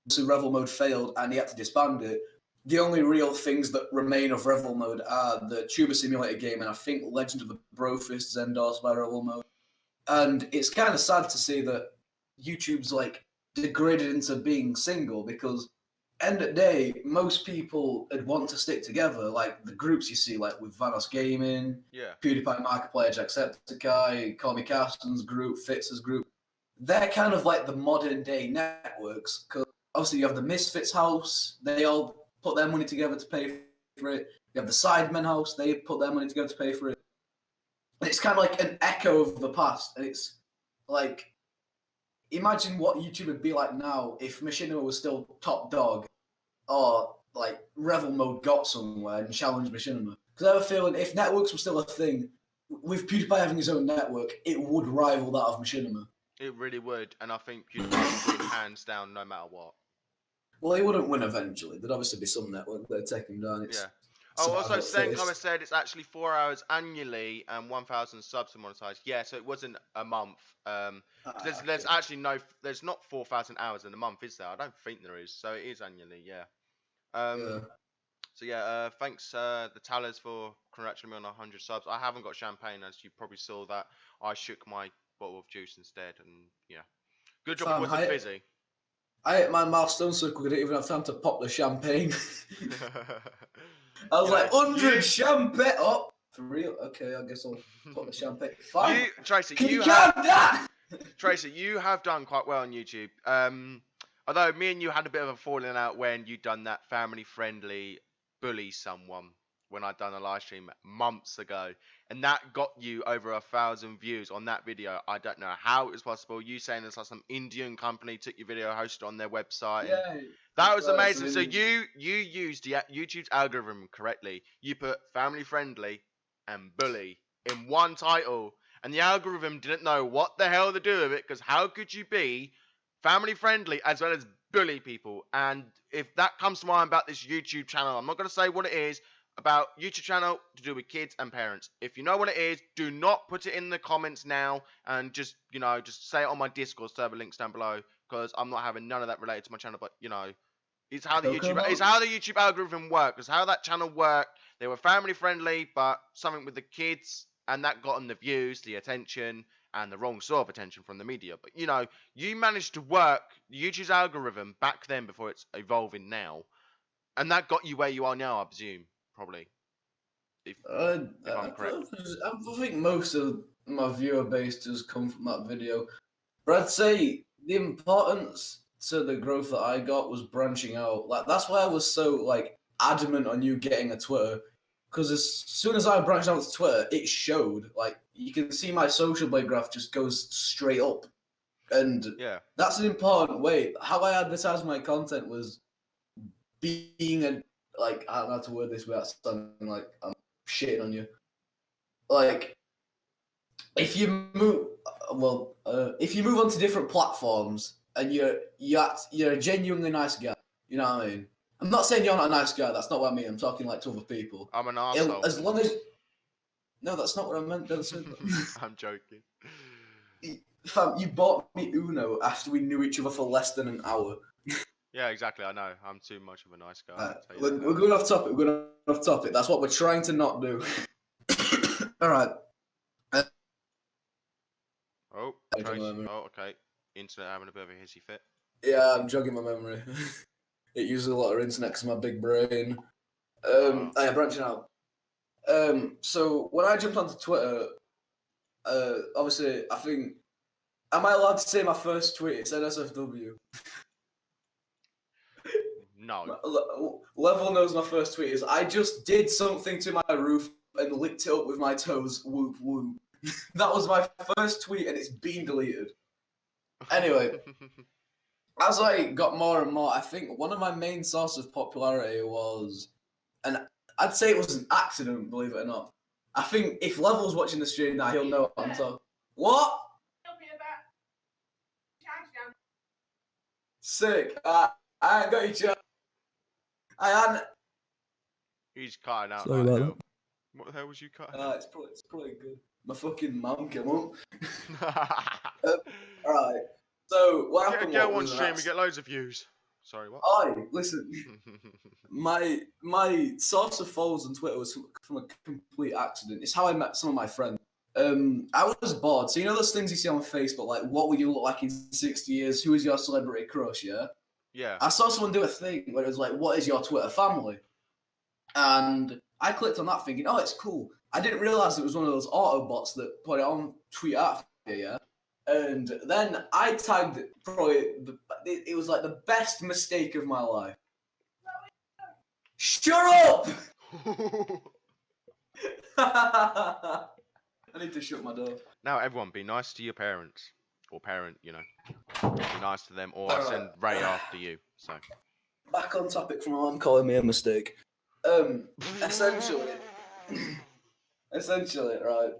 So Revel mode failed and he had to disband it. The only real things that remain of Revel mode are the Tuber Simulator game and I think Legend of the Brofist is endorsed by Revel mode. And it's kind of sad to see that YouTube's like degraded into being single because end of the day, most people would want to stick together. Like the groups you see, like with Vanos Gaming, PewDiePie Markiplier, Jacksepticeye, Call Me Carsten's group, Fitz's group. They're kind of like the modern day networks because obviously you have the Misfits house. They all put their money together to pay for it. You have the Sidemen house. They put their money together to pay for it. And it's kind of like an echo of the past. And it's like, imagine what YouTube would be like now if Machinima was still top dog or like Revel mode got somewhere and challenged Machinima. Because I have a feeling if networks were still a thing, with PewDiePie having his own network, it would rival that of Machinima. It really would, and I think PewDiePie would win hands down no matter what. Well, he wouldn't win eventually. There'd obviously be some network that'd take him down. Oh, also, Senkomer said it's actually 4 hours annually and 1,000 subs to monetize. Yeah, so it wasn't a month. There's actually there's not 4,000 hours in a month, is there? I don't think there is. So it is annually, yeah. So yeah, thanks the Tallers for congratulating me on 100 subs. I haven't got champagne, as you probably saw that. I shook my bottle of juice instead, and yeah. Good job, it wasn't fizzy. I hit my milestone so quick I didn't even have time to pop the champagne. I was like, 100 champagne! Oh, for real? Okay, I guess I'll pop the champagne. Fine. Treacy, Treacy, you have done quite well on YouTube. Although me and you had a bit of a falling out when you done that family-friendly bully someone when I'd done a live stream months ago, and that got you over 1,000 views on that video. I don't know how it was possible. You saying it's like some Indian company took your video, hosted on their website. Yeah, that was amazing. So you used YouTube's algorithm correctly. You put family-friendly and bully in one title, and the algorithm didn't know what the hell to do with it, because how could you be family-friendly as well as bully people? And if that comes to mind about this YouTube channel, I'm not going to say what it is, about YouTube channel to do with kids and parents. If you know what it is, do not put it in the comments now, and just say it on my Discord server, links down below, because I'm not having none of that related to my channel. But it's how the YouTube algorithm works. It's how that channel worked. They were family friendly, but something with the kids, and that got them the views, the attention, and the wrong sort of attention from the media. But you managed to work YouTube's algorithm back then before it's evolving now, and that got you where you are now, I presume. Probably. If I'm correct. I think most of my viewer base does come from that video. But I'd say the importance to the growth that I got was branching out. Like that's why I was so adamant on you getting a Twitter. Because as soon as I branched out to Twitter, it showed. Like you can see my social blade graph just goes straight up. And that's an important way. How I advertise my content was being a I don't know how to word this without sounding like I'm shitting on you. Like, if you move on to different platforms and you're a genuinely nice guy, you know what I mean? I'm not saying you're not a nice guy. That's not what I mean. I'm talking to other people. I'm an arsehole. As long as no, that's not what I meant. I'm joking. Fam, you bought me Uno after we knew each other for less than an hour. Yeah, exactly. I know. I'm too much of a nice guy. We're going off topic. That's what we're trying to not do. All right. Okay. Internet having a bit of a hissy fit. Yeah, I'm jogging my memory. It uses a lot of internet because of my big brain. Branching out. So when I jumped onto Twitter, obviously, I think, am I allowed to say my first tweet? It said SFW. No. Level knows my first tweet is, I just did something to my roof and licked it up with my toes. Whoop whoop. That was my first tweet and it's been deleted. Anyway, as I got more and more, I think one of my main sources of popularity was, and I'd say it was an accident, believe it or not. I think if Level's watching the stream now, he'll know what I'm talking. What? Sick. I ain't got you, chat. I hadn't. He's cutting out. Sorry like about hell. What the hell was you cutting out? It's probably good. My fucking mum came up. Alright. So what happened? Get one stream and get loads of views. Sorry, what? Oi, listen. my source of follows on Twitter was from a complete accident. It's how I met some of my friends. I was bored. So you know those things you see on Facebook, like what would you look like in 60 years? Who is your celebrity crush? Yeah. Yeah. I saw someone do a thing where it was like, what is your Twitter family? And I clicked on that thinking, oh, it's cool. I didn't realize it was one of those auto bots that put it on tweet after, yeah. And then I tagged it was like the best mistake of my life. Shut up! I need to shut my door. Now, everyone, be nice to your parents. Or parent, you know. Be nice to them, or I'll send Ray after you. So. Back on topic from what I'm calling me a mistake. Essentially, right.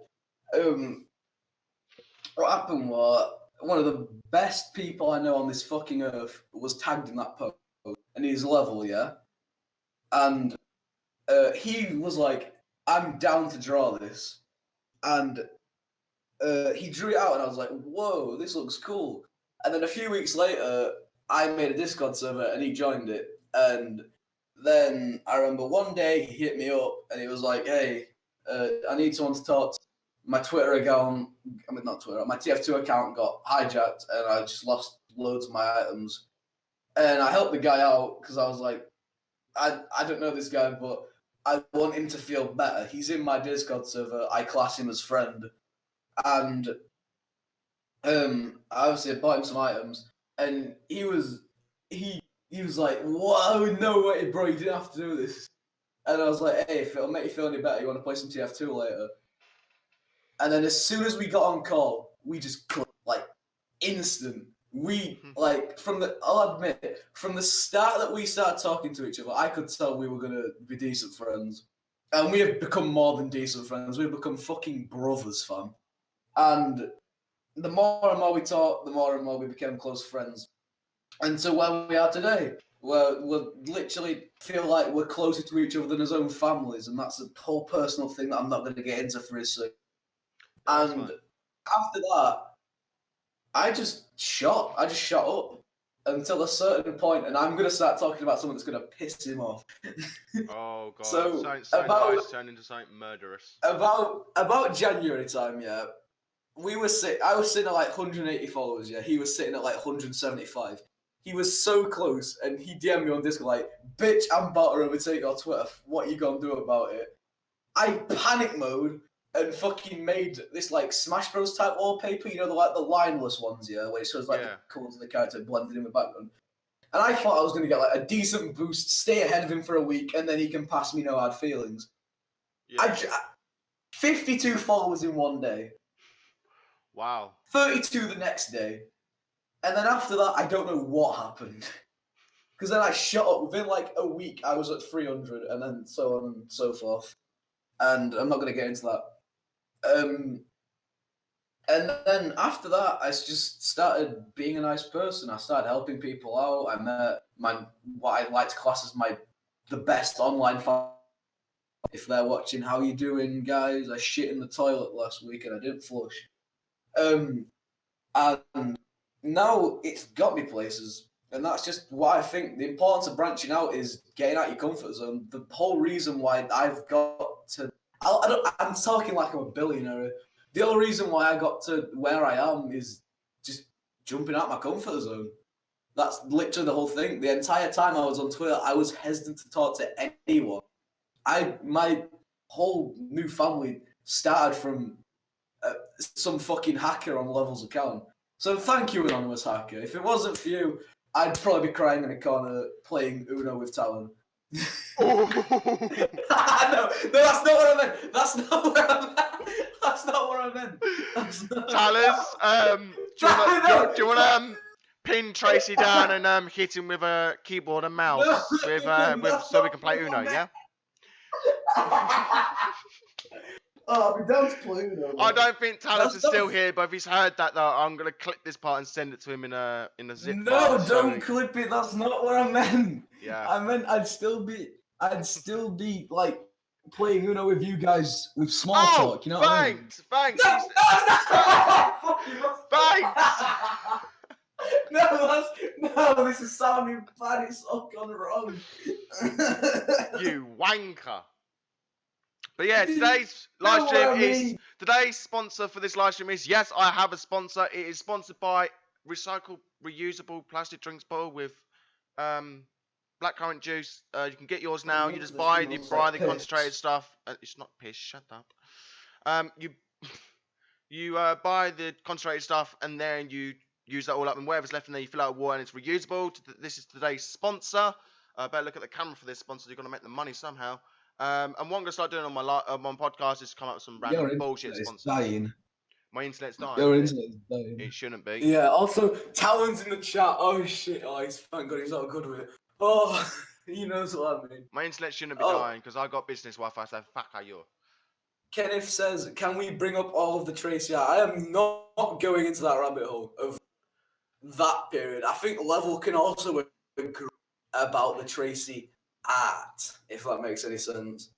What happened was, one of the best people I know on this fucking earth was tagged in that post, and he's Level, yeah? And he was like, I'm down to draw this. And he drew it out, and I was like, whoa, this looks cool. And then a few weeks later, I made a Discord server, and he joined it. And then I remember one day he hit me up, and he was like, hey, I need someone to talk to. My Twitter account, not Twitter, my TF2 account got hijacked, and I just lost loads of my items. And I helped the guy out, because I was like, I don't know this guy, but I want him to feel better. He's in my Discord server, I class him as friend. And obviously I bought him some items, and he was like, whoa, no way, bro, you didn't have to do this. And I was like, hey, if it'll make you feel any better, you want to play some TF2 later? And then as soon as we got on call, we just clicked, like, instant. We, like, I'll admit, from the start that we started talking to each other, I could tell we were going to be decent friends. And we have become more than decent friends. We've become fucking brothers, fam. And the more and more we talked, the more and more we became close friends. And so where we are today, where we literally feel like we're closer to each other than his own families, and that's a whole personal thing that I'm not going to get into for his sake. And after that, I just shot up until a certain point, and I'm going to start talking about something that's going to piss him off. Oh, God. So, something nice turned into something murderous. About January time, yeah, I was sitting at like 180 followers, yeah, he was sitting at like 175. He was so close, and he DM'd me on Discord like, bitch, I'm about to overtake your Twitter, what you gonna do about it? I panic mode and fucking made this like Smash Bros type wallpaper, you know, the lineless ones, yeah, where it shows like the colours of the character blended in the background. And I thought I was gonna get like a decent boost, stay ahead of him for a week, and then he can pass me no hard feelings. Yeah. 52 followers in one day. Wow. 32 the next day. And then after that, I don't know what happened. Because then I shot up. Within like a week, I was at 300, and then so on and so forth. And I'm not going to get into that. And then after that, I just started being a nice person. I started helping people out. I met what I like to class as the best online fan. If they're watching, how you doing, guys? I shit in the toilet last week and I didn't flush. And now it's got me places. And that's just why I think the importance of branching out is getting out your comfort zone. The whole reason why I've got to... I'm talking like I'm a billionaire. The only reason why I got to where I am is just jumping out my comfort zone. That's literally the whole thing. The entire time I was on Twitter, I was hesitant to talk to anyone. My whole new family started from some fucking hacker on Level's account. So thank you, anonymous hacker. If it wasn't for you, I'd probably be crying in a corner playing Uno with Talon. Oh. No, that's not what I meant. That's not what I meant. That's not what I meant. Talers, do you want to pin Treacy down and hit him with a keyboard and mouse so we can play Uno, yeah? Oh, we don't play Uno. I don't think Talers is still not- here, but if he's heard that, though, I'm gonna clip this part and send it to him in a zip No, file. So don't clip it. That's not what I meant. yeah. I meant I'd still be like playing Uno with you guys with small talk. You know what I mean? Thanks. No, Thanks. No, this is sounding bad. It's all gone wrong. You wanker. But yeah, today's live stream today's sponsor for this live stream is, yes, I have a sponsor. It is sponsored by recycled, reusable plastic drinks bottle with blackcurrant juice. You can get yours now. You just buy the concentrated stuff. It's not piss. Shut up. You buy the concentrated stuff and then you use that all up, and whatever's left in there, you fill out with water, and it's reusable. This is today's sponsor. Better look at the camera for this sponsor. You're gonna make the money somehow. And what I'm gonna start doing on my podcast is come up with some random bullshit sponsors. Dying. My internet's dying. Your internet's dying. It shouldn't be. Yeah. Also, Talon's in the chat. Oh shit! Oh, thank God he's not good with it. Oh, he knows what I mean. My internet shouldn't be dying because I got business Wi-Fi. So fuck are you? Kenneth says, "Can we bring up all of the Treacy art?" I am not going into that rabbit hole of that period. I think Level can also agree about the Treacy art, if that makes any sense.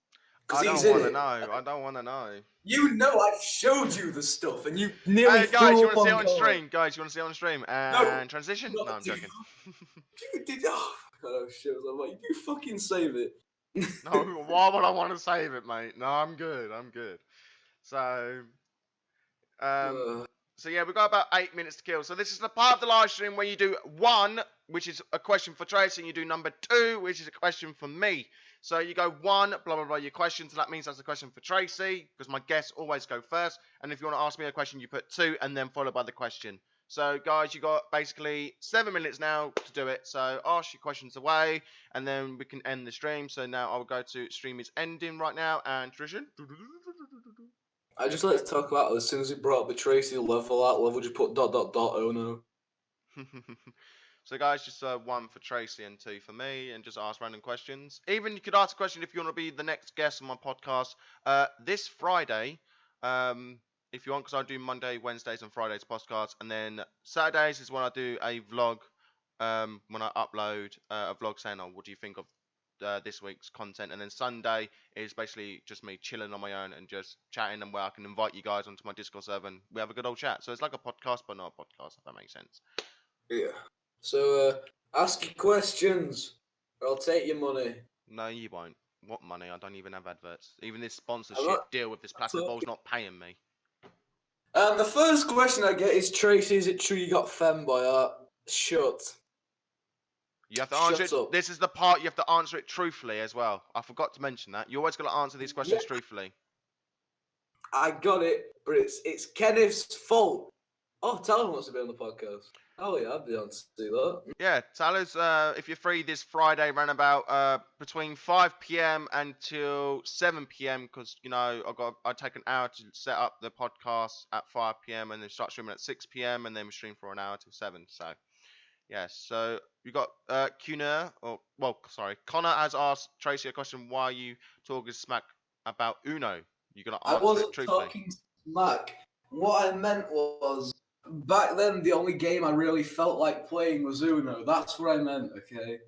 I don't want to know. I don't want to know. You know, I showed you the stuff, and you nearly Hey guys, you want to see it on stream? Guys, you want to see it on stream? And transition? No, I'm joking. You did. Oh shit! I'm like, you fucking save it. No, why would I want to save it, mate? No, I'm good. So, so yeah, we've got about 8 minutes to kill. So this is the part of the live stream where you do 1, which is a question for Treacy, and you do number 2, which is a question for me. So you go 1, blah, blah, blah, your question. So that means that's a question for Treacy, because my guests always go first. And if you want to ask me a question, you put 2, and then followed by the question. So guys, you got basically 7 minutes now to do it. So ask your questions away, and then we can end the stream. So now I will go to stream is ending right now, and Trishan. I just like to talk about it as soon as he brought up the Treacy level, just put ... Oh no. So guys, just 1 for Treacy and 2 for me, and just ask random questions. Even you could ask a question if you want to be the next guest on my podcast this Friday, if you want, because I do Monday, Wednesdays, and Fridays podcasts, and then Saturdays is when I do a vlog. When I upload a vlog saying, "Oh, what do you think of this week's content?" And then Sunday is basically just me chilling on my own and just chatting, and where I can invite you guys onto my Discord server and we have a good old chat. So it's like a podcast, but not a podcast, if that makes sense. Yeah. So ask your questions, or I'll take your money. No, you won't. What money? I don't even have adverts. Even this sponsorship deal with this plastic bowl's not paying me. And the first question I get is, Treacy, is it true you got femboy art? Shut. You have to answer it. This is the part you have to answer it truthfully as well. I forgot to mention that. You always got to answer these questions truthfully. I got it, but it's Kenneth's fault. Oh, Talon wants to be on the podcast. Oh yeah, I'd be on to do that. Yeah, Talers, if you're free this Friday, around about between 5 p.m. until 7 p.m. because I take an hour to set up the podcast at 5 p.m. and then start streaming at 6 p.m. and then we stream for an hour till 7. So yes, so you got Connor has asked Treacy a question. Why are you talking smack about Uno? You're gonna answer I wasn't it truthfully. talking smack. What I meant was, back then the only game I really felt like playing was Uno. That's what I meant. Okay,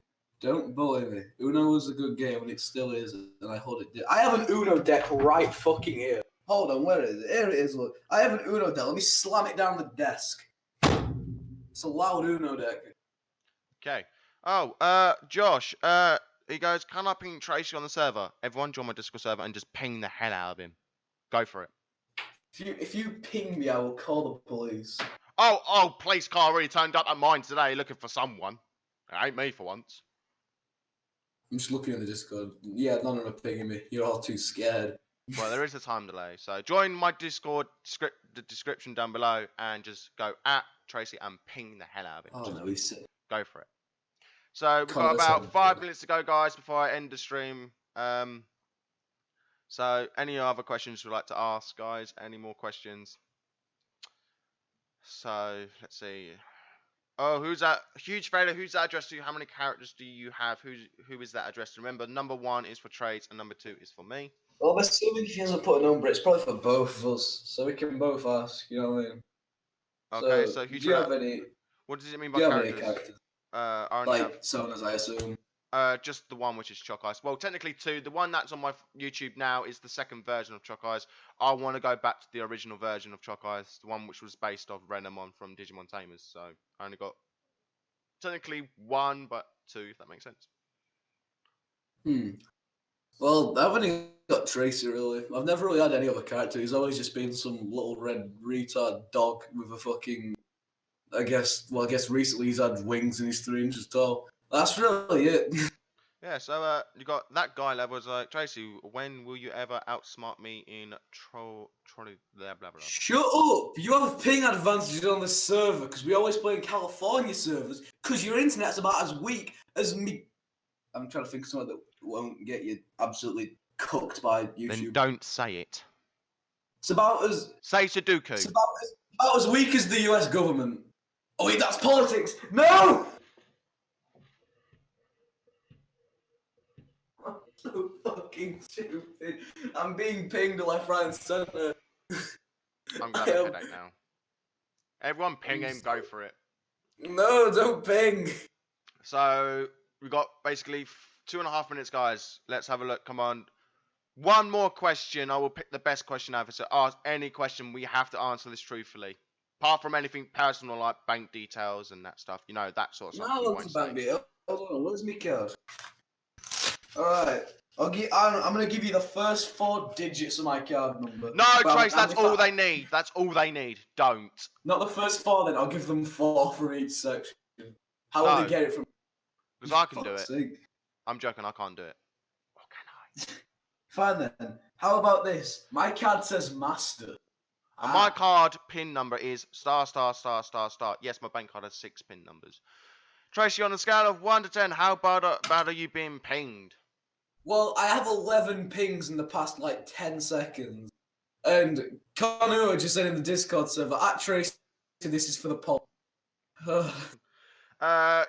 don't bully me. Uno was a good game, and it still is. And I hold it. I have an Uno deck right fucking here. Hold on, where is it? Here it is. Look, I have an Uno deck. Let me slam it down the desk. It's a loud Uno deck. Okay. Oh, Josh, he goes, can I ping Treacy on the server? Everyone join my Discord server and just ping the hell out of him. Go for it. If you ping me, I will call the police. Oh, police car already turned up at mine today looking for someone. It ain't me for once. I'm just looking at the Discord. Yeah, none of them are pinging me. You're all too scared. Well, there is a time delay. So join my Discord, the description down below, and just go at Treacy and ping the hell out of it. Oh, no, he's sick. Go for it. So we've got about Condescending. 5 minutes to go, guys, before I end the stream. So any other questions you'd like to ask, guys? Any more questions? So let's see. Oh, who's that? Huge failure. Who's that addressed to? How many characters do you have? Who is that addressed to? Remember, number 1 is for trades and number 2 is for me. Well, I'm assuming he hasn't put a number. It's probably for both of us, so we can both ask. You know what I mean? Okay, so Do huge you failure. have any? What does it mean Do by you have any characters? characters? I only Like have Sonas, I assume. just the one, which is ChocIce. Well, technically 2. The one that's on my YouTube now is the second version of ChocIce. I want to go back to the original version of ChocIce, the one which was based off Renamon from Digimon Tamers. So I only got technically 1, but 2, if that makes sense. Well, I've only got Treacy, really. I've never really had any other character. He's always just been some little red retard dog with a fucking... I guess recently he's had wings and he's 3 inches tall. That's really it. Yeah, so you got that guy level was like, Treacy, when will you ever outsmart me in trolley blah blah blah. Shut up! You have ping advantages on the server because we always play in California servers because your internet's about as weak as me. I'm trying to think of something that won't get you absolutely cooked by YouTube. Then don't say it. It's about as... Say Sudoku. It's about as weak as the US government. Oh wait, that's politics! No! I'm so fucking stupid. I'm being pinged left, right, and centre. I'm gonna have a headache now. Everyone ping him, go for it. No, don't ping. So we got basically 2.5 minutes, guys. Let's have a look. Come on. One more question. I will pick the best question ever. So ask any question. We have to answer this truthfully. Apart from anything personal like bank details and that stuff. You know, that sort of stuff. No, that's bank details. Hold on, where's my card? Alright. I'm gonna give you the first 4 digits of my card number. No, Trace, that's all they need. That's all they need. Don't. Not the first 4 then, I'll give them 4 for each section. How will they get it from? Because I can do it. Sake. I'm joking, I can't do it. Or can I? Fine then. How about this? My card says master. And my card pin number is star star star star star. Yes, my bank card has 6 pin numbers. Tracy, on a scale of 1 to 10, how bad are you being pinged? Well, I have 11 pings in the past, like, 10 seconds. And Connor just said in the Discord server, at Tracy, this is for the poll.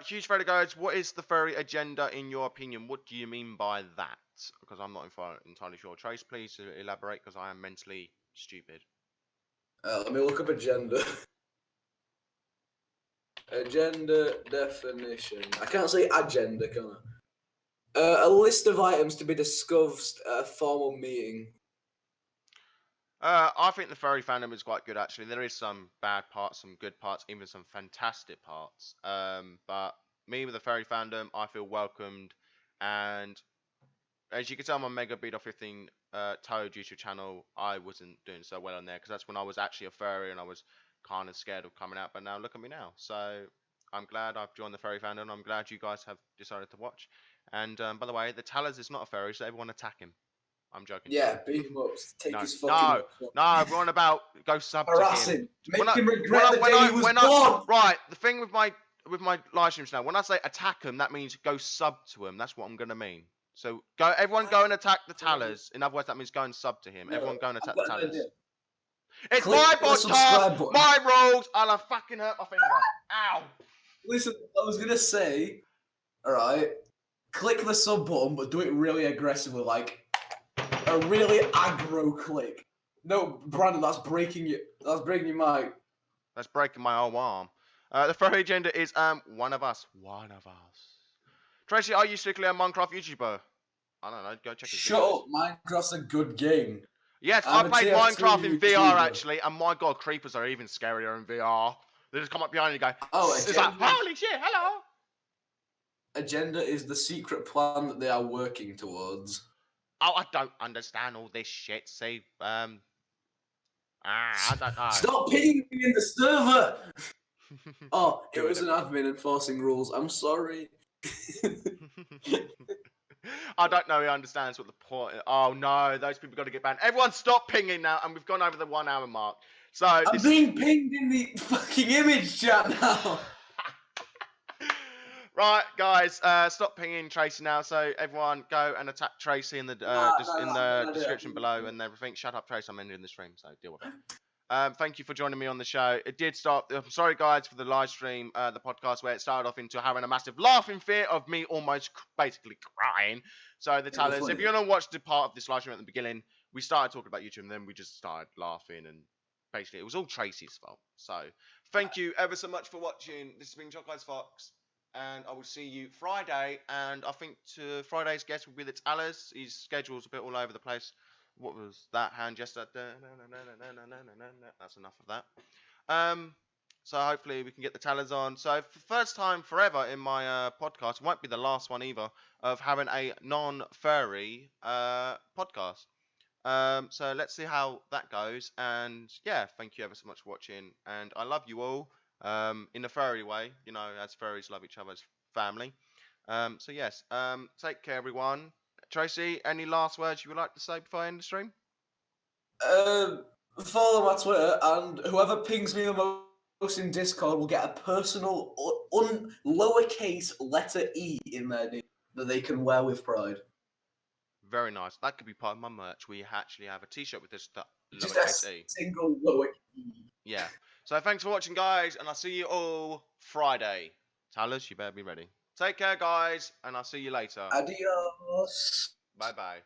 Huge Freddy guys, what is the furry agenda in your opinion? What do you mean by that? Because I'm not entirely sure. Trace, please elaborate, because I am mentally stupid. Let me look up agenda. Agenda definition. I can't say agenda, can I? A list of items to be discussed at a formal meeting. I think the furry fandom is quite good, actually. There is some bad parts, some good parts, even some fantastic parts. But me with the furry fandom, I feel welcomed. And as you can tell, I'm on Mega Beat off 15 Toad YouTube channel. I wasn't doing so well on there because that's when I was actually a furry and I was kind of scared of coming out. But now look at me now. So I'm glad I've joined the furry fandom. I'm glad you guys have decided to watch. And by the way, the Talers is not a furry, so everyone attack him. I'm joking. Yeah, beat him up. Take his fucking No, we're on about go sub harass to him. him. Make him regret the day he was born. Right, the thing with my live streams now, when I say attack him, that means go sub to him. That's what I'm gonna mean. So everyone go and attack the Talers. In other words, that means go and sub to him. Everyone go and attack the Talers. It's my podcast, my rules, and I fucking hurt my finger. Ow. Listen, I was gonna say, alright, click the sub button, but do it really aggressively, like a really aggro click. No, Brandon, that's breaking your mic. That's breaking my whole arm. The furry agenda is one of us. One of us. Tracy, are you strictly a Minecraft YouTuber? I don't know. Go check his videos. Shut up. Minecraft's a good game. Yes, I played Minecraft in VR actually, and my god, creepers are even scarier in VR. They just come up behind you and go, oh, it's like, holy shit, hello. Agenda is the secret plan that they are working towards. Oh, I don't understand all this shit. See, I don't know. Stop pinging me in the server. Oh, it was an admin enforcing rules. I'm sorry. I don't know. He understands what the point. Oh no, those people got to get banned. Everyone, stop pinging now, and we've gone over the 1 hour mark. So I'm being pinged in the fucking image chat now. Right, guys, stop pinging Treacy now. So everyone, go and attack Treacy in the in the description below and everything. Shut up, Treacy. I'm ending the stream, so deal with it. Thank you for joining me on the show. It did start. I'm sorry, guys, for the live stream, the podcast, where it started off into having a massive laughing fit of me almost basically crying. So the tellers, if you want to watch the part of this live stream at the beginning, we started talking about YouTube and then we just started laughing and basically it was all Tracy's fault. So thank you ever so much for watching. This has been ChocIce Fox. And I will see you Friday. And I think Friday's guest will be the Tellers. His schedule's a bit all over the place. What was that hand gesture? That's enough of that. So hopefully we can get the Tellers on. So for first time forever in my podcast, it won't be the last one either, of having a non-furry podcast. So let's see how that goes. And yeah, thank you ever so much for watching. And I love you all. In a furry way, you know, as furries love each other as family. So yes, take care, everyone. Treacy, any last words you would like to say before I end the stream? Follow my Twitter, and whoever pings me the most in Discord will get a personal lowercase letter E in their name that they can wear with pride. Very nice. That could be part of my merch. We actually have a T-shirt with this Just lowercase a e. single lowercase E. Yeah. So thanks for watching, guys, and I'll see you all Friday. Tellers, you better be ready. Take care, guys, and I'll see you later. Adios. Bye-bye.